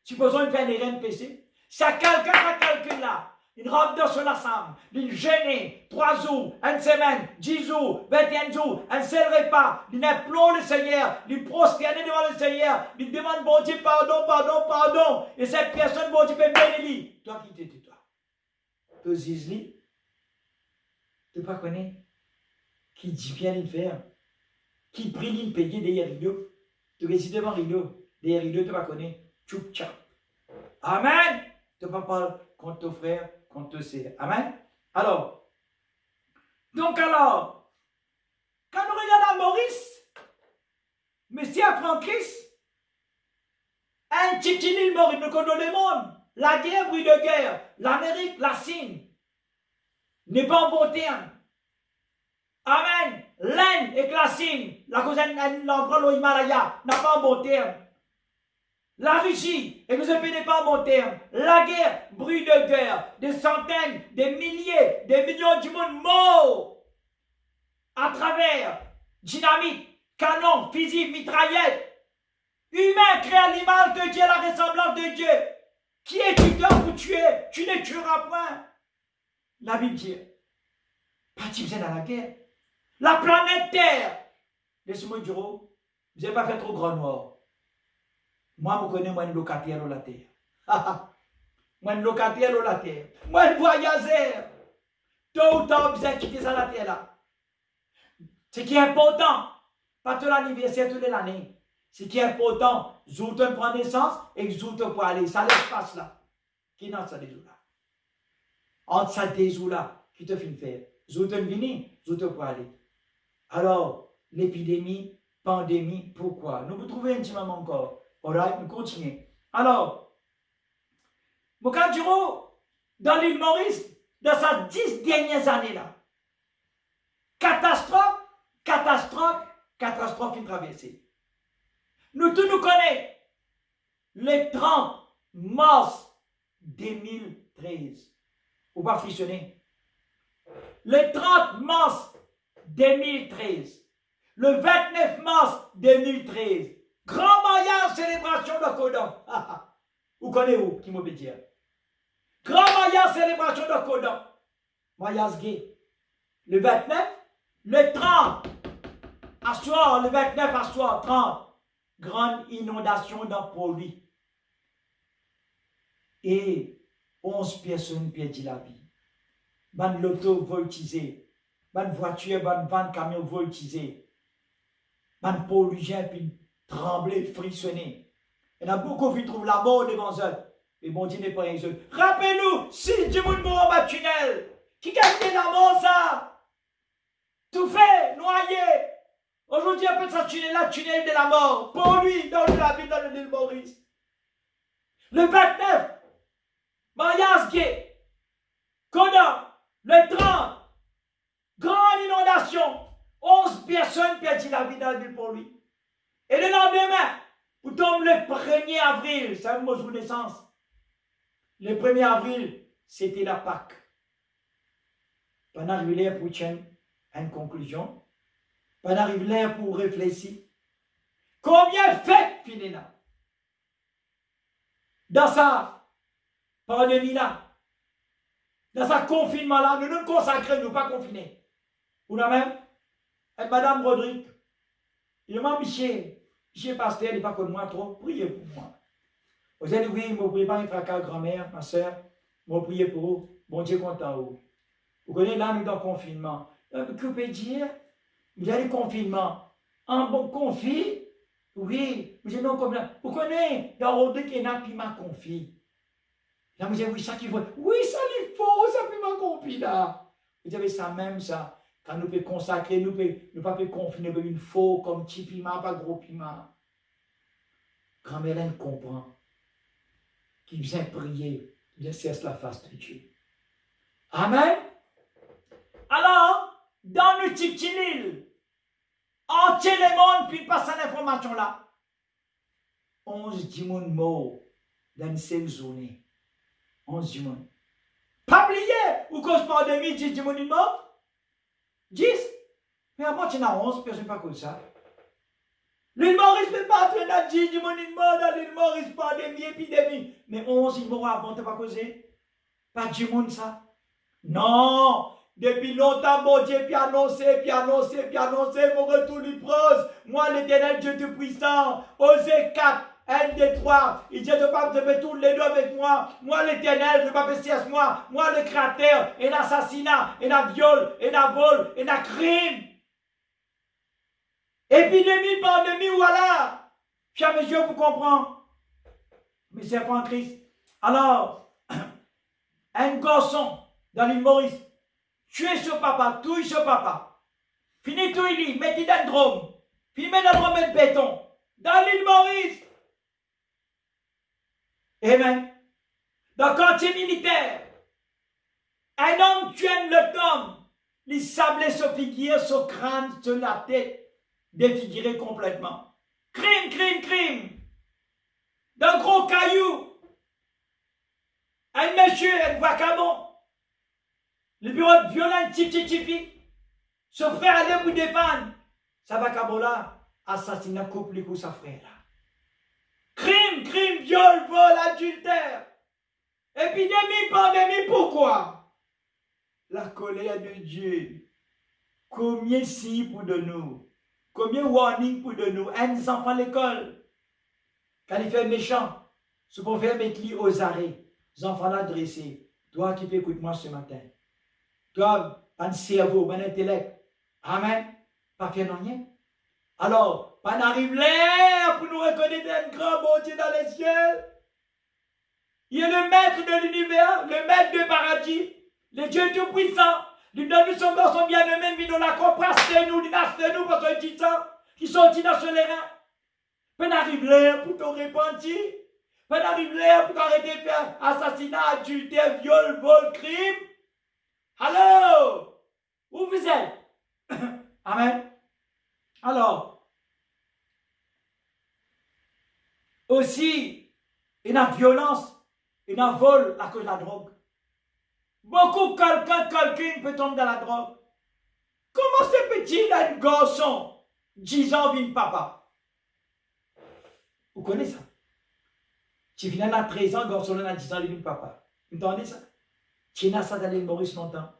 Supposons qu'il fait un erreur de péché. Si quelqu'un a calcul là, il rentre dans son ensemble, il gêne 3 jours, 1 semaine, 10 jours, 21 jours, un seul repas, il implore le Seigneur, il prosterne devant le Seigneur, il demande bon Dieu pardon, et cette personne, bon Dieu peut bénir. Toi qui t'es toi. Tu dis, tu ne pas connaître qui dit bien le faire, qui prie l'île payer derrière rideau, tu récites devant rideau, derrière rideau, tu ne pas connaître, tchoup tchap. Amen. Tu ne pas parler contre ton frère, contre ton sœur. Amen. Alors, quand nous regardons Maurice, Monsieur Francis, un petit île Maurice, nous connaissons le monde, la guerre, bruit de guerre, l'Amérique, la Chine, n'est pas en bon terme. Amen. L'Inde et la Chine, la cause de l'empereur de l'Himalaya, n'a pas en bon terme. La Russie, et vous ne pas mon terme, la guerre, bruit de guerre, des centaines, des milliers, des millions du monde morts à travers dynamite, canon, fusil, mitraillette. Humain créé à l'image de Dieu, la ressemblance de Dieu. Qui es-tu toi pour tuer? Tu ne tueras point. La Bible dit, pas de dans la guerre. La planète Terre, laissez-moi dire, vous n'avez pas fait trop grand noir. Moi, je connais un locataire de la terre. Moi, un locataire de la terre. Moi, un voyageur. Tôt ou tard, vous avez quitté ça la terre là. Ce qui est important, pas tout l'anniversaire toute l'année. Ce qui est important, vous prend naissance et vous pour aller. Ça l'espace là. Qui est dans ça des jours là? Entre ça des jours là, qui te fait faire? Vous venir, vous pour aller. Alors, l'épidémie, pandémie, pourquoi? Nous vous trouvez intimement encore. Alright, nous continuons. Alors, Mokadjiro, dans l'île Maurice, dans ces 10 dernières années là, catastrophe qui traversée. Nous tous nous connaissons le 30 mars 2013. Ou pas frissonner. Le 30 mars 2013. Le 29 mars 2013. Grand mariage, célébration de Kodan. Vous connaissez-vous qui m'obéit dire? Grand mariage, célébration de Kodan. Mariage gay. Le 29, le 30, à soir, le 29 à soir, 30. Grande inondation dans Poli. Et 11 personnes perdent la vie. Ban l'auto voltisé. Ban voiture, ban van camion voltisé. Ban pollution, puis trembler, frissonner. Il y en a beaucoup qui trouvent la mort devant eux. Mais bon Dieu n'est pas un seul. Rappelez-nous, si Dieu vous mort en tunnel, qui gagne la mort ça? Tout fait, noyé. Aujourd'hui, on peut ça tunnel là, tunnel de la mort. Pour lui, dans la ville, dans l'île Maurice. Le 29, mariage gay. Kodan, le 30, grande inondation. 11 personnes perdent la vie dans la ville pour lui. Et le lendemain, vous tombez le 1er avril, c'est un mot de naissance. Le 1er avril, c'était la Pâque. Pendant arriver pour tirer une conclusion, pendant arriver pour réfléchir. Combien de fêtes finissent là? Dans sa pandémie là, dans sa confinement là, nous nous consacrons, nous pas confinés. Vous la même? Et Madame Rodrigue, il m'a biché. Je pasteur, il n'est pas comme moi trop. Priez pour moi. Vous allez oui, ne priez pas avec ta grand-mère, ma soeur. Je priez pour vous. Bon Dieu content vous. Vous connaissez là, nous dans le confinement. Que peut dire? Il y a le confinement. Un bon confit? Oui. Vous dites non comme là. Vous connaissez, dans le qui n'a plus ma confit. Là, vous dites oui, ça qu'il faut. Oui, ça il faut, ça plus ma confit là. Vous avez ça même, ça. Quand nous pouvons consacrer, nous ne pas confiner une faux comme petit piment, pas gros piment. Grand-mère, elle comprend. Qui vient prier, il cesse la face de Dieu. Amen. Alors, dans le petit île, entier le monde, puis passe à l'information là. 11 démons morts dans une seule journée. 11 démons. Pas oublier, ou cause pandémie, 10 démons morts? 10? Mais avant, tu as 11, personne pas comme ça. L'île Maurice ne peut pas entrer dans 10 démons morts dans l'île Maurice, pandémie, épidémie. Mais 11 ils morts avant, tu pas causé? Pas 10 démons ça? Non! Depuis longtemps, mon Dieu, puis annoncé, mon retour du prose. Moi, l'éternel Dieu Tout-Puissant, Osée 4, 1, 2, 3. Il dit, je ne pas te mettre tous les deux avec moi. Moi, l'éternel, je ne pas faire moi. Moi, le créateur, et l'assassinat, et la viol, et la vol, et la crime. Épidémie, pandémie, voilà. Chers messieurs, vous comprenez? Mais c'est pas en Christ. Alors, un garçon dans l'île Maurice, tuez ce papa, touille ce papa. Fini tout il dit, mettez dans le drôme. Puis mettez dans le drôme de béton. Dans l'île Maurice. Amen. Dans le quartier militaire, un homme tue l'autre homme. Il sablait son figure, son crâne, sur la tête, défiguré complètement. Crime, crime, crime. Dans gros caillou. Un monsieur, un vacabon. Le bureau de violent, tipi. Son frère allait vous défendre. Ça vacabon-là, assassinat couple pour sa frère là. Crime, crime, viol, vol, adultère. Épidémie, pandémie, pourquoi? La colère de Dieu. Combien si pour de nous? Combien warning pour de nous? Un enfant à l'école. Quand il fait méchant, ce qu'on fait mettre lui aux arrêts. Les enfants là dressés. Toi qui peux écouter moi ce matin. Toi, un cerveau, un intellect. Amen. Pas fait non rien. Alors, pas n'arrive l'air pour nous reconnaître un grand bon Dieu dans les cieux. Il est le maître de l'univers, le maître du paradis, le Dieu tout-puissant. Il donne son garçon bien-aimé, il nous l'a compris, nous, il n'a de nous, parce qu'il dit ça, qui sont dit dans ce l'air. Pas n'arrive l'air pour te repentir. Pas n'arrive l'air pour arrêter de faire assassinat, adultère, viol, vol, crime. Allô? Où vous êtes? Amen. Alors, aussi, il y a violence, il y a vol à cause de la drogue. Beaucoup quelqu'un peut tomber dans la drogue. Comment c'est petit là, un garçon, 10 ans, vient papa? Vous connaissez ça? Tu viens à 13 ans, garçon là, 10 ans, il vient papa. Vous entendez ça? Tu as ça dans l'île Maurice longtemps.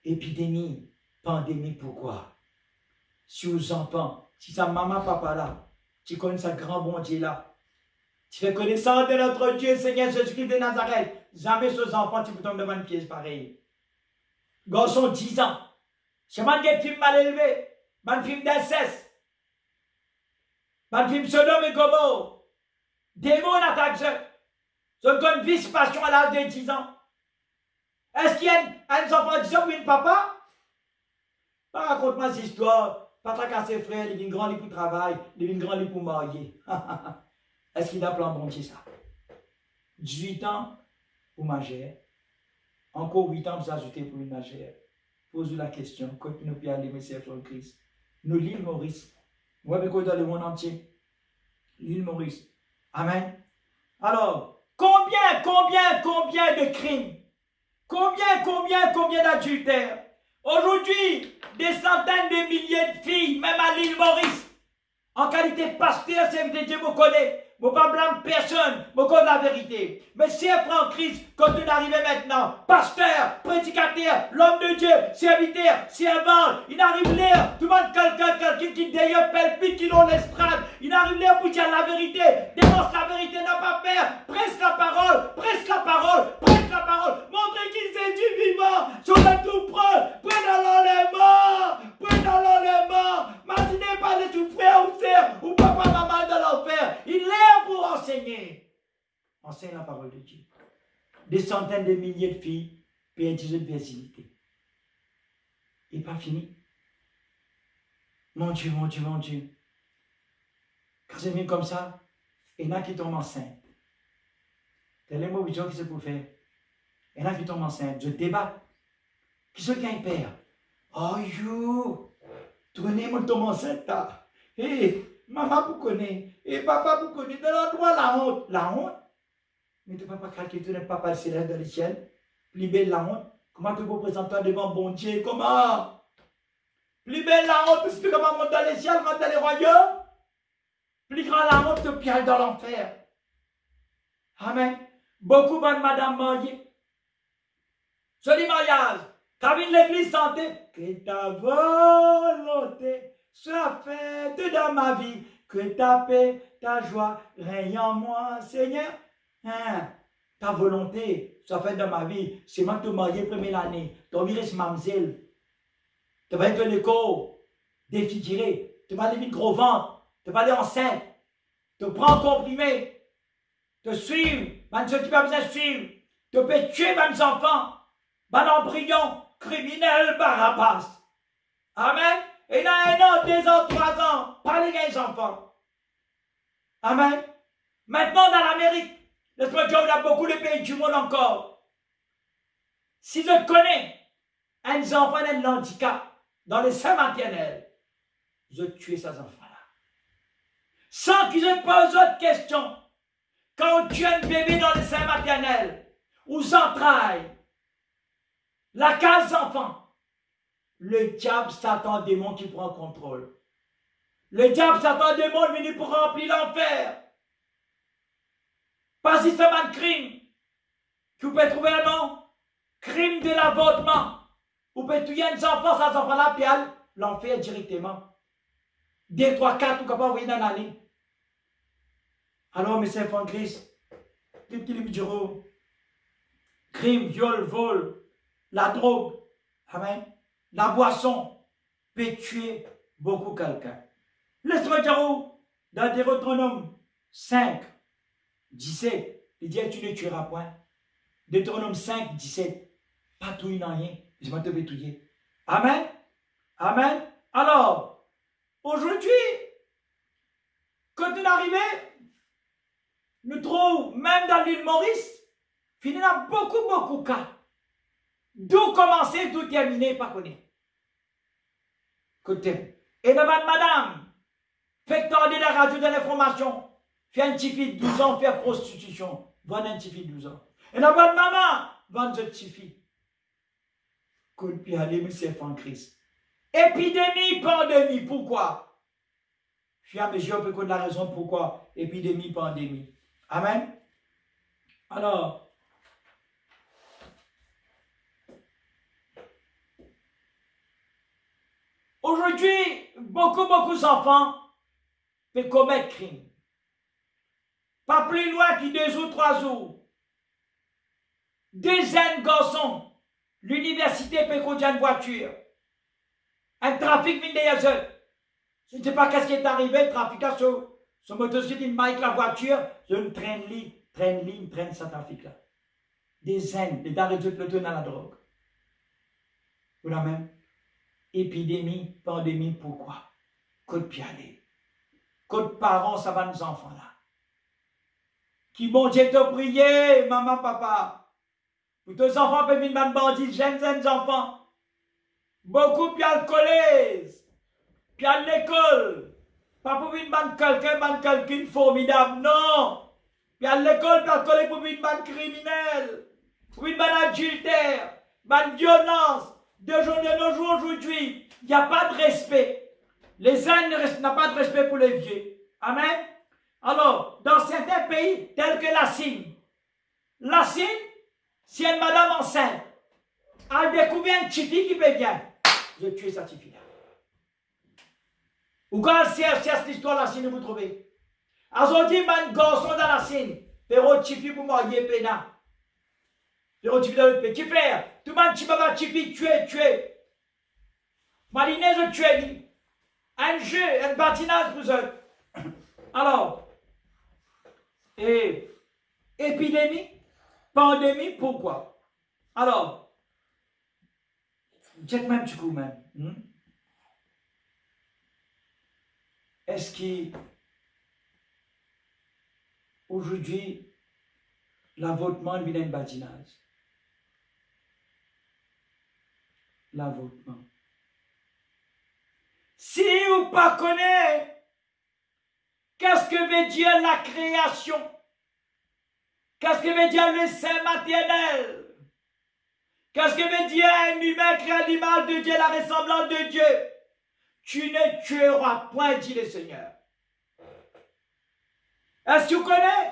Épidémie, pandémie, pourquoi? Si aux enfants, si sa maman, papa là, tu connais sa grand bon Dieu là, tu fais connaissance de notre Dieu, Seigneur Jésus-Christ de Nazareth, jamais ces enfants, tu peux tomber devant une pièce pareille. Garçon 10 ans, je demande des films mal élevés, des films d'inceste, des films Sodome et Gomorrhe, démons attaquent ce qu'on vice passion à l'âge de 10 ans. Est-ce qu'il y a un enfant de 10 ans ou une papa? Raconte-moi cette histoire. Pas qu'à ses frères, il vient grand pour travail, il vient grand pour marier. Est-ce qu'il a plan bon Dieu ça? 18 ans pour majeur. Encore 8 ans pour ajouter pour une majeur. Pose-vous la question. Quand nous pouvons aller, Messie sur le Christ. Nous, l'île Maurice. Moi, je vais dans le monde entier. L'île Maurice. Amen. Alors, combien de crimes? Combien d'adultères? Aujourd'hui, des centaines de milliers de filles, même à l'île Maurice, en cas qualité de pasteur, serviteur de Dieu, me connaît. Je ne pas blâme personne, je connais la vérité. Mais si elle prend Christ, quand on arrive maintenant, pasteur, prédicateur, l'homme de Dieu, serviteur, servant, il arrive là, tout le monde, quelqu'un qui d'ailleurs pelle, qui dans l'estrade, il arrive là pour dire la vérité, dénonce la vérité, n'a pas peur, presse la parole, presse la parole, presse la parole, montrez qu'il c'est du vivant, sur le tout prendre, prenez-le les morts, prenez-le les morts, imaginez pas les tout frères ou sœurs, ou papa, maman de l'enfer, il est pour enseigner. Enseigne la parole de Dieu. Des centaines de milliers de filles perdent de virginité. Et pas fini. Mon Dieu, mon Dieu, mon Dieu. Quand c'est venu comme ça, il y en a qui tombent enceintes. C'est les mots qui c'est pour faire. Il y en a qui tombent enceintes. Je débat. Qui c'est qui a un père? Oh, you! Tournez, moi, tombe enceinte là. Hé! Maman vous connaît, et papa vous connaît, de l'endroit la honte. La honte? Mais tu ne peux pas craquer, tu n'es pas passé là dans le ciel. Plus belle la honte. Comment tu peux présenter devant bon Dieu? Comment? Plus belle la honte, tu sais comment monter dans les ciels, monter dans les royaumes? Plus grand la honte, tu piales dans l'enfer. Amen. Beaucoup de madame mariée. Joli mariage. Quand vient l'église santé, que ta volonté soit faite dans ma vie, que ta paix, ta joie règne en moi, Seigneur. Hein? Ta volonté soit faite dans ma vie. C'est moi qui te marié première année. Tu vas virer ce mamzelle. Tu vas être un écho défiguré. Tu vas aller vite gros ventre. Tu vas aller enceinte. Tu prends comprimé. Tu suivre. Même ceux qui n'ont pas besoin de suivre. Tu peux tuer même enfants. Ban embryon criminel Barabbas. Amen. Et il y a 1 an, 2 ans, 3 ans, pas les enfants. Amen. Maintenant, dans l'Amérique, laisse-moi dire, il y a beaucoup de pays du monde encore. Si je connais un enfant d'un handicap dans les seins maternels, je tue ces enfants-là. Sans qu'ils se posent d'autres questions. Quand on tue un bébé dans les seins maternels, aux entrailles, la case d'enfant, le diable, Satan, démon qui prend contrôle. Le diable, Satan, démon venu pour remplir l'enfer. Pas si c'est un crime. Que vous pouvez trouver un nom. Crime de l'avortement. Vous pouvez tuer un enfant, ça s'en là, puis l'enfer directement. 2, 3, 4, vous pouvez pas envoyer dans l'année. Alors, mes enfants de Christ, crime, viol, vol, la drogue, amen. La boisson peut tuer beaucoup quelqu'un. Laisse-moi dire où, dans Deutéronome 5, 17, il dit tu ne tueras point. Deutéronome 5, 17, pas tout il n'en rien, je vais te pétouiller. Amen. Amen. Alors, aujourd'hui, quand on est arrivé, nous trouvons, même dans l'île Maurice, il y a beaucoup de cas. D'où commencer, d'où terminer, pas connaître. Écoutez, et devant madame, fait tendre la radio de l'information, fait un petit fille de 12 ans, fait prostitution, vend un petit fille de 12 ans. Et devant maman, vend un petit fille. Côte puis aller, monsieur en Christ. Épidémie, pandémie, pourquoi? Fais à mesure, on peut connaître la raison pourquoi. Épidémie, pandémie. Amen. Alors, aujourd'hui, beaucoup d'enfants peuvent commettre crime. Pas plus loin que 2 ou 3 jours. Des jeunes garçons, l'université peut conduire une voiture. Un trafic vient derrière eux. Je ne sais pas qu'est-ce qui est arrivé, le trafiquant sur motocyclette, il marque la voiture, je ne traîne ce trafic-là. Des jeunes, des dards de peloton dans la drogue. Vous la même? Épidémie, pandémie, pourquoi? Côte pialer. Côte parents, ça va nos enfants là. Qui bon Dieu te prier, maman, papa. Pour tes enfants peuvent venir bandits, jeunes enfants. Beaucoup pial le collège, pial l'école. Pas pour venir quelqu'un formidable, non. Pial l'école, pial le collège pour venir criminel. Pour venir adultère, violence. De jour aujourd'hui, il n'y a pas de respect. Les jeunes n'ont pas de respect pour les vieux. Amen. Alors, dans certains pays, tels que la Chine, si une madame enceinte a découvert un chifi qui peut bien, je tue cette chifi-là. Ou quand elle cherche l'histoire de la Chine, vous trouvez. Aujourd'hui, un garçon dans la Chine, pero chifi pour marier pena. Pero chifi dans le pays. Qui fait? Tout le monde chifi, tuer. Malinez, je tue. Un jeu, un patinage pour eux. Alors, et épidémie, pandémie, pourquoi? Alors, dites même du coup même. Est-ce qu'aujourd'hui, l'avortement vient d'un badinage? L'avortement. Si vous ne pas connaissez, qu'est-ce que veut dire la création? Qu'est-ce que veut dire le sein maternel? Qu'est-ce que veut dire un humain créé à l'image de Dieu, la ressemblance de Dieu? Tu ne tueras point, dit le Seigneur. Est-ce que vous connaissez?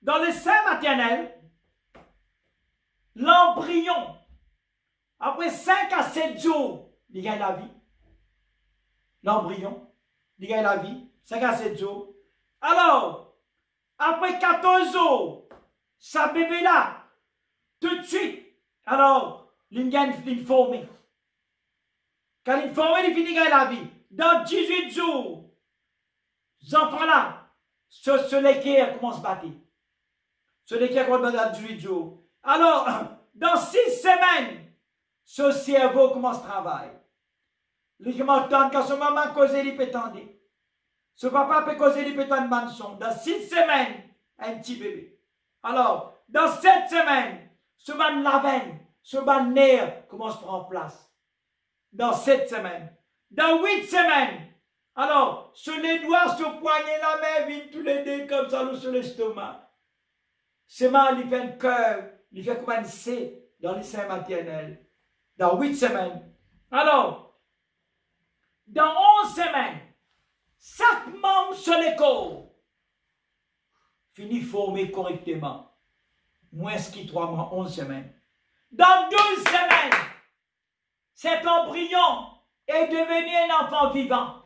Dans le sein maternel, l'embryon, après 5 à 7 jours, il gagne la vie. L'embryon, il gagne la vie. 5 à 7 jours. Alors, après 14 jours, sa bébé là, tout de suite, alors, il gagne une formée. Quand il formée, il finit gagner la vie. Dans 18 jours, les enfants là, ce l'équerre commence à battre. Ce l'équerre commence à battre dans 18 jours. Alors, dans 6 semaines, ce cerveau commence à travailler. Il commence à attendre quand son maman cause, il peut tendre. Ce papa peut causer, il peut tendre manson. Dans 6 semaines, un petit bébé. Alors, dans 7 semaines, ce ban la veine, ce ban nerf commence à prendre place. Dans 7 semaines. Dans 8 semaines, alors, sur les doigts, sur le poignet, la main, viennent tous les deux comme ça, sur l'estomac. C'est mal, il fait un cœur, il fait comme un C dans les seins maternels. Dans 8 semaines. Alors, dans 11 semaines, chaque membre sur le corps finit formé correctement. Moins qui 3 mois, 11 semaines. Dans 12 semaines, cet embryon est devenu un enfant vivant.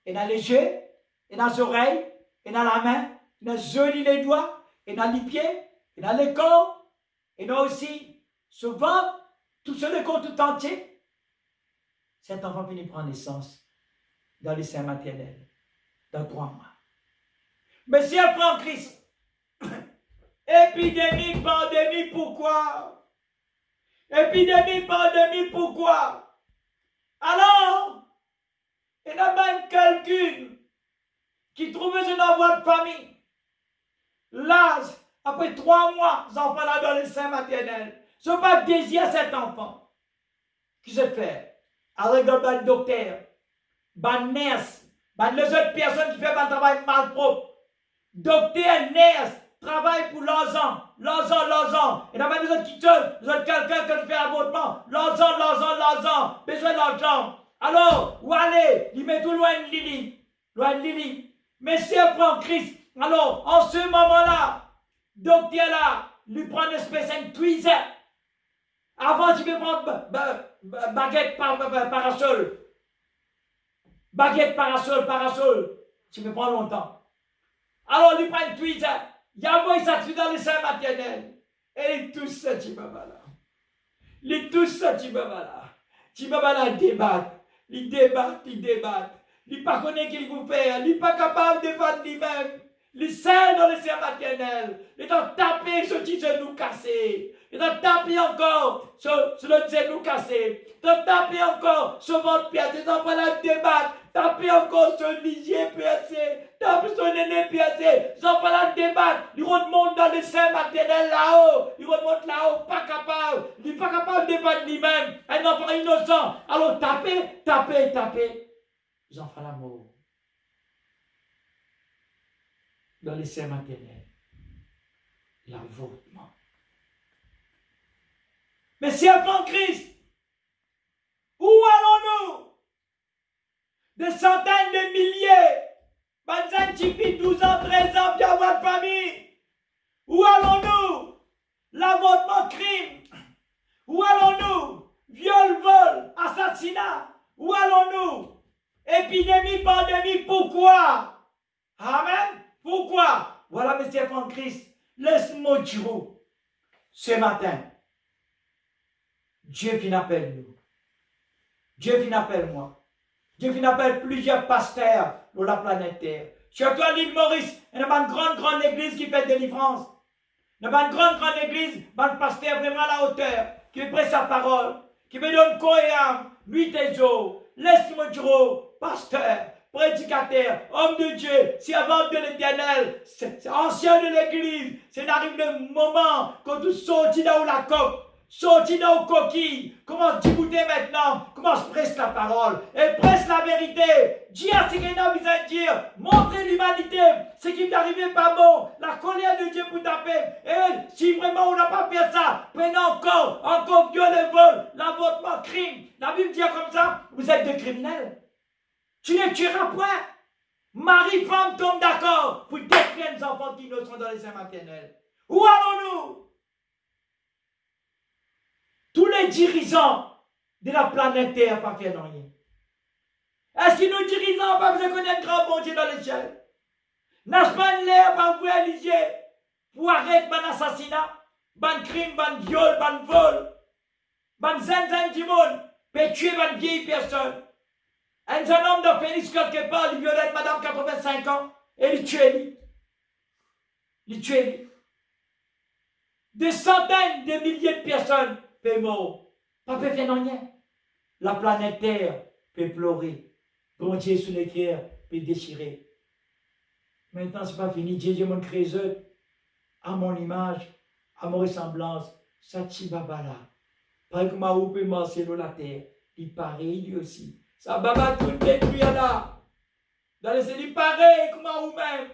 Il a les yeux, il a les oreilles, il a la main, il a les doigts, il a les pieds, il a le corps, il a aussi ce ventre, tout ce le corps tout entier. Cet enfant finit par prendre naissance dans les seins maternels, dans 3 mois. Mais si elle prend Christ, épidémie, pandémie, pourquoi? Épidémie, pandémie, pourquoi? Alors, il y a même quelqu'un qui trouvait une envoi de famille. Là, après 3 mois, les enfants là dans les seins maternels, ce n'est pas désir cet enfant. Qui se fait? Avec le docteur, le nurse, les autres personnes qui font un travail malpropre. Docteur, nurse, travaille pour l'argent. Et là, les autres qui tuent, les autres quelqu'un qui fait avortement. L'argent, besoin d'argent. Alors, où aller? Il met tout loin de Lili. Mais si elle prend Christ, alors, en ce moment-là, docteur là, lui prend une espèce de tweezer. Avant, tu peux prendre baguette parasol. Baguette parasol. Tu peux prendre longtemps. Alors, lui prend une tweezer. Il y a un mot, il s'active dans les seins maternels. Et il touche ça, Tibaba là. Il touche ça, Tibaba là. Tibaba là, il débat. Il n'est pas connu qu'il vous fait. Il n'est pas capable de défendre lui-même. Il serre dans les seins maternels. Il doit taper sur le genou cassé. Il doit taper encore sur le genou cassé. Il doit taper encore sur votre pied. Il doit pas débattre. Taper encore sur le lisier piacé. Taper sur le nez piacé. Ils n'ont pas débattre. Ils remontent dans les seins maternels là-haut. Ils remontent là-haut. Pas capable. Il n'est pas capable de débattre lui-même. Un enfant innocent. Alors taper. Ils en font l'amour. Dans les seins maternels. L'avortement. Mais si elle prend Christ, où allons-nous? des centaines de milliers, 12 ans, 13 ans, puis avoir de famille. Où allons-nous? L'avortement, crime. Où allons-nous? Viol, vol, assassinat. Où allons-nous? Épidémie, pandémie, pourquoi? Amen. Pourquoi? Voilà, mes enfants en Christ. Laisse-moi dire ce matin. Dieu vient appelle nous. Dieu vient appelle moi. Dieu vient appelle plusieurs pasteurs sur la planète Terre. Surtout à l'île Maurice, il y a une grande église qui fait délivrance. Il y a une grande église, un pasteur vraiment à la hauteur, qui me prête sa parole, qui me donne corps et âme, nuit et jour. Laisse-moi dire, pasteur, prédicateur, homme de Dieu, servant de l'Éternel, ancien de l'église, c'est arrive le moment quand tu sortis dans la coque, sortis dans la coquille, commence à écouter maintenant, commence à prêcher la parole, et presse la vérité, dis à ce qu'il a besoin de dire, montrer l'humanité, ce qui est arrivé pas bon, la colère de Dieu pour taper, et si vraiment on n'a pas fait ça, prenez encore viol et vol, l'avortement, crime, la Bible dit comme ça, vous êtes des criminels. Tu ne tueras point. Mari, femme tombe d'accord pour détruire les enfants qui ne sont dans les seins maternels. Où allons-nous? Tous les dirigeants de la planète Terre pas faire rien. Est-ce que nos dirigeants pas besoin de connaître grand bon Dieu dans les cieux? N'est-ce pas l'air par vous éligier pour arrêter ban assassinat, ban crime, ban viol, ban vol, ban zinzin du monde, pour tuer ban vieille personne? Un jeune homme de Phoenix quelque part, il violait madame 85 ans, et il tuait. Il tuait. Des centaines de milliers de personnes peuvent mourir. Pas peut faire rien. La planète Terre peut pleurer. Bon Dieu sous les cœurs peut déchirer. Maintenant, c'est pas fini. Dieu mon créateur, à mon image, à mon ressemblance, ça tibabala. Pareil comme où peut marcher dans la terre. Il pareil lui aussi. Ça baba tout détruit là. Dans les il pareil comme à vous-même.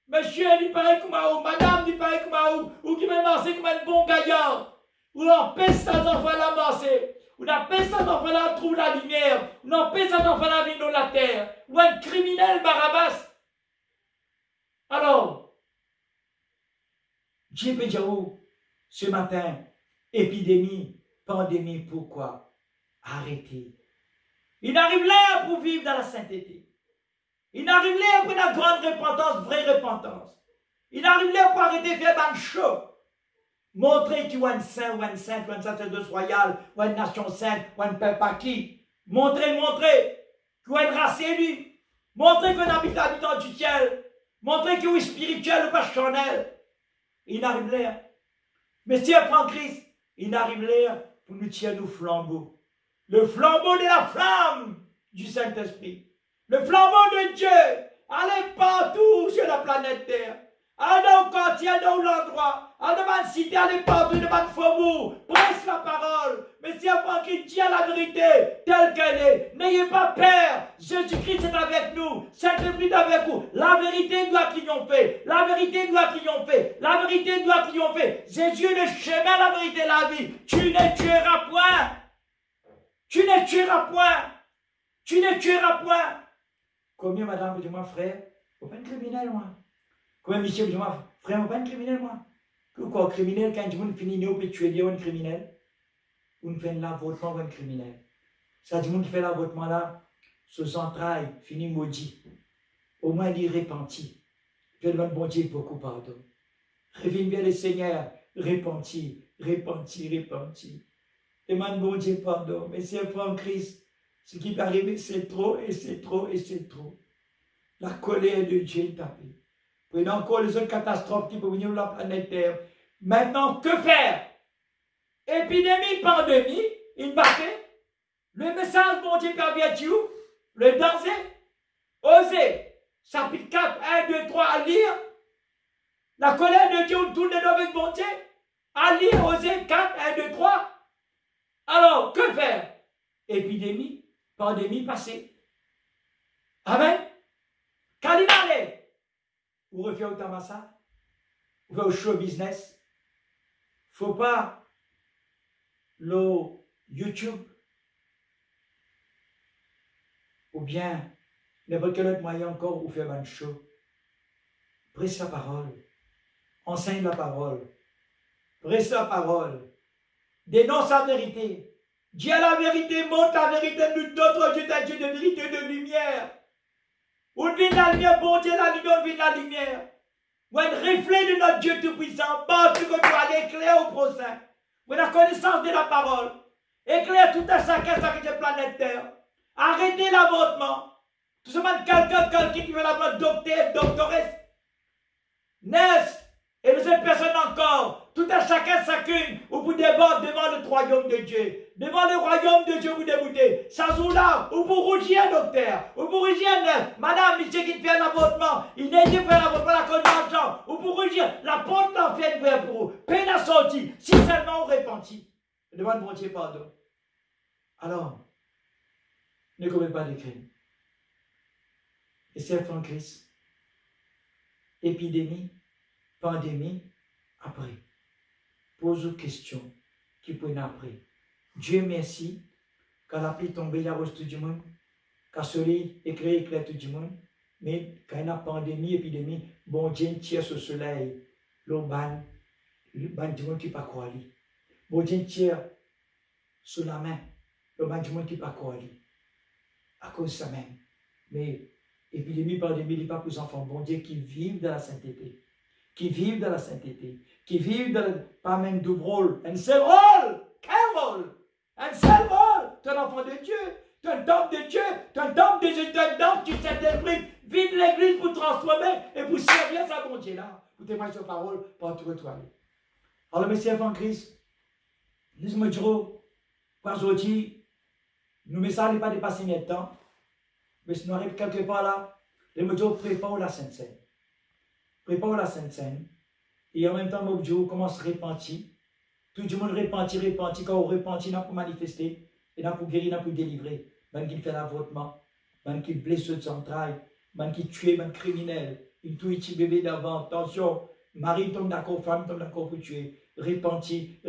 Monsieur, il pareil comme à vous. Madame, il pareil comme à vous. Ou qui m'a marché comme un bon gaillard. Ou l'empêche ça d'enfants à marcher. Ou l'empêche ça d'enfants à trouver la lumière. Ou l'empêche ça d'enfants à vivre dans la terre. Ou un criminel Barabbas. Alors, Dieu peut dire ce matin, épidémie, pandémie, pourquoi? Arrêtez. Il arrive là pour vivre dans la sainteté. Il arrive là pour la grande repentance, vraie repentance. Il arrive là pour arrêter de faire un show. Montrer qu'il y a un saint, ou un sainte, ou un sacerdoce royal, ou une nation sainte, ou un peuple acquis. Montrer qu'il y a une race élue. Montrer qu'on habite habitant du ciel. Montrer qu'il est spirituel ou pas charnel. Il arrive là. Mais si on prend Christ, il arrive là pour nous tirer nos flambeaux. Le flambeau de la flamme du Saint-Esprit. Le flambeau de Dieu. Allez partout sur la planète Terre. Allez dans le quartier, dans l'endroit. Allez dans la cité, allez partout dans le faubourg. Prêche la parole. Mais si on qui dit la vérité telle qu'elle est, n'ayez pas peur. Jésus-Christ est avec nous. Saint-Esprit est avec vous. La vérité doit triompher. La vérité doit triompher. La vérité doit triompher. Jésus est le chemin, la vérité, la vie. Tu ne tueras point. Tu ne tueras point. Tu ne tueras point. Combien, madame, dis-moi, frère, vous pas un criminel, moi. Combien, monsieur, dis-moi, frère, vous pas un criminel, moi. Pourquoi, criminel, quand tu finis, nous peut tuer un criminel. Ou fait l'avortement ou un criminel. Ça dit, qui fait l'avortement là, sous entrailles, fini maudit. Au moins, il repentit. Que le bon Dieu beaucoup pardon. Reviens bien le Seigneur, repentis. Demande bon Dieu pardon. Mais si elle prend Christ, ce qui peut arriver, c'est trop, et c'est trop, et c'est trop. La colère de Dieu est tapée. Prenez encore les autres catastrophes qui peuvent venir sur la planète Terre. Maintenant, que faire? Épidémie, pandémie, une bataille. Le message, bon Dieu, perverti où? Le danger. Osez. Chapitre 4, 1, 2, 3, à lire. La colère de Dieu tourne de avec bon Dieu. À lire, Osée 4, 1, 2, 3. Alors, que faire? Épidémie, pandémie passée. Amen. Quand il allait, vous refaire au tamassa, vous faites au show business. Faut pas le YouTube ou bien n'importe quel autre moyen encore pour faire un show. Prêche la parole. Enseigne la parole. Prêche la parole. Dénonce la vérité. Dis à la vérité, montre la vérité, nous d'autres Dieu, t'as Dieu de vérité, de lumière. On vit la lumière, bon Dieu, la lumière, on vit la lumière. Ou un reflet de notre Dieu Tout-Puissant, parce que tu dois l'éclair au prochain. Ou la connaissance de la parole. Éclaire tout à chacun sur cette planète Terre. Arrêtez l'avortement. Tout simplement quelqu'un qui veut l'avoir docteur, doctoresse. Naissent. Et de cette personne encore, tout à chacun, chacune, où vous débattez devant le royaume de Dieu. Devant le royaume de Dieu, vous déboutez. Ça joue-là, où vous rougissez un docteur, où vous rougissez un neuf. Madame, monsieur qui fait un avortement, il n'est pas faire l'avortement, la cause d'argent. Où vous rougissez, la porte d'enfer ouverte pour vous. Peine à sortir, si seulement on repentit. Devant le bon Dieu, pardon. Alors, ne commettez pas de crime. Et c'est en Christ. Épidémie, pandémie, après. Pose une question qui peut y après. Dieu merci, quand la pluie tombe, il y a tout du monde, quand le soleil éclaire tout du monde, mais quand il y a pandémie, épidémie, bon Dieu tire ce soleil, le ban du monde qui ne peut pas croire. Bon Dieu tire sur la main, le ban du monde qui ne peut pas croire. À cause de ça même. Mais épidémie, pandémie, il n'est pas pour les enfants, bon Dieu, qui vivent dans la sainteté. Qui vivent dans la sainteté. Qui vivent dans le, pas même double rôle, un seul rôle. Quel rôle? Un seul rôle. Tu es un enfant de Dieu. Tu es un homme de Dieu. Tu es un homme de Dieu. Tu es un homme qui s'interprète. Vive l'église pour transformer et pour servir sa bon Dieu là. Pour témoigner sa parole, pour te retrouver. Alors, mes servants en Christ, laisse-moi dire, par aujourd'hui, nous ne savons pas dépasser notre temps. Mais si nous arrivons quelque part là, laisse-moi dire, prépare la Sainte Seine. Prépare la Sainte Seine. Et en même temps, mon Dieu commence à repentir. Tout le monde repentit. Quand on repentit, on a pour manifester, et on a pour guérir, on a pour délivrer. Même qui fait l'avortement, même qui blesse de entrailles, même qui tue, même criminel. Il tue un bébé d'avant. Attention, mari tombe d'accord, femme tombe d'accord pour tuer. Repentis.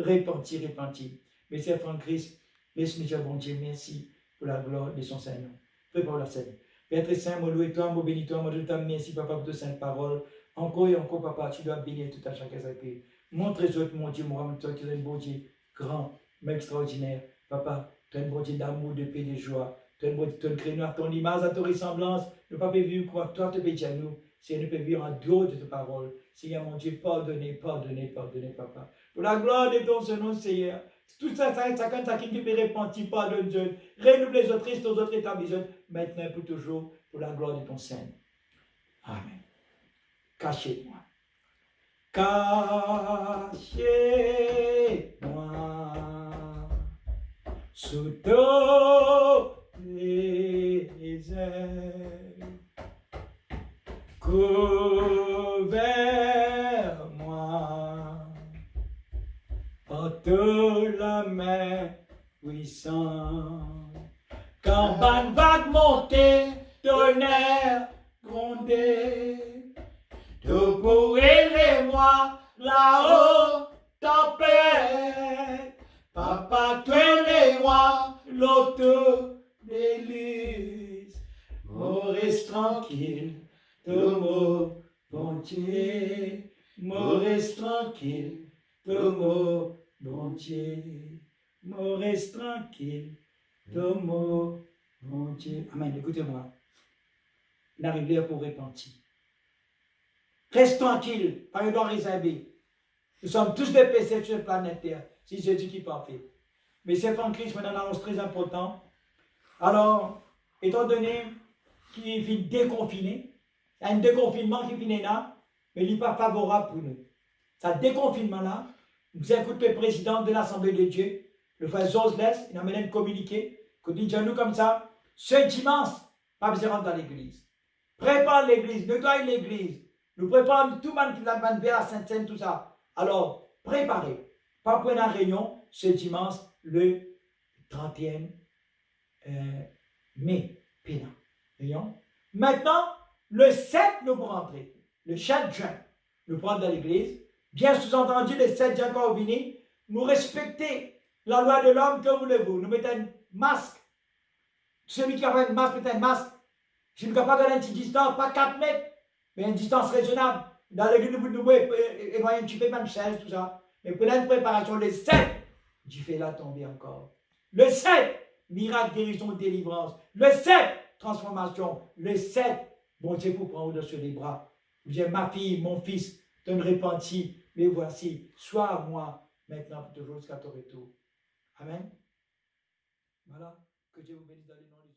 Mais c'est en Christ, laisse-moi dire, bon Dieu, merci pour la gloire de son Seigneur. Prépare la scène. Père très saint, moi loué toi, moi bénis toi, moi je t'aime, merci papa pour tes saintes paroles. Encore et encore, papa, tu dois bénir tout à chacun sa paix. Montre-toi, mon Dieu, mon toi, tu es un bon Dieu grand, mais extraordinaire. Papa, tu es un bon Dieu d'amour, de paix, de joie. Tu es un bon Dieu, tu es créé à ton image, à ton ressemblance. Ne pas vivre quoi, toi te pédir à nous. Seigneur, nous pouvons vivre en dehors de ta parole. Seigneur, mon Dieu, pardonnez, papa. Pour la gloire de ton nom, Seigneur. Tout ça, chacun qui peut repentir, pardonne Dieu. Renouvelle les autres tristes, aux autres établissements, maintenant et pour toujours, pour la gloire de ton Seigneur. Amen. Cachez-moi. Cachez-moi sous les ailes. Couvert-moi par toute la main puissante. Quand van vague monter, tonnerre gronder. Tout pour élever-moi là-haut, tempête. Papa, tu es le roi, l'auto d'église. Mon reste tranquille, ton mot, bon Dieu. Mon reste tranquille, ton mot, bon Dieu. Mon reste tranquille, ton mot, bon Dieu. Amen, écoutez-moi. Il arrive l'heure pour repentir. Reste tranquille, par le droit réservé. Nous sommes tous des pécheurs sur la planète Terre. C'est Jésus qui est parfait. Mais c'est en Christ, maintenant, une annonce très importante. Alors, étant donné qu'il vient déconfiné, il y a un déconfinement qui vient là, mais il n'est pas favorable pour nous. Ce déconfinement-là, nous écoutons le président de l'Assemblée de Dieu, le frère Josles, il a mené un communiqué, qui dit à nous comme ça, ce dimanche, pas besoin de rentrer dans l'église. Prépare l'église, nettoie l'église. Nous préparons tout le monde qui l'a vers la Sainte-Seine, tout ça. Alors, préparez. Pas pour une réunion ce dimanche, le 31 mai. Réunion. Maintenant, le 7, nous pourrons rentrer. Le 7 juin, nous pourrons dans l'église. Bien sous-entendu, le 7 juin, quand vous venez, nous respectons la loi de l'homme, que voulez-vous. Nous mettons un masque. Celui qui a un masque, met un masque. Je ne peux pas garder une petite distance, pas 4 mètres, mais une distance raisonnable. Dans l'église, nous pouvons éloigner un petit peu, même 16, tout ça. Mais pour une préparation, le 7, Dieu fait la tomber encore. Le 7, miracle, guérison, délivrance. Le 7, transformation. Le 7, bon Dieu pour prendre au-dessus des bras. J'ai ma fille, mon fils, te repentis, mais voici, sois à moi maintenant pour toujours jusqu'à ton retour. Amen. Voilà, que Dieu vous bénisse dans le nom de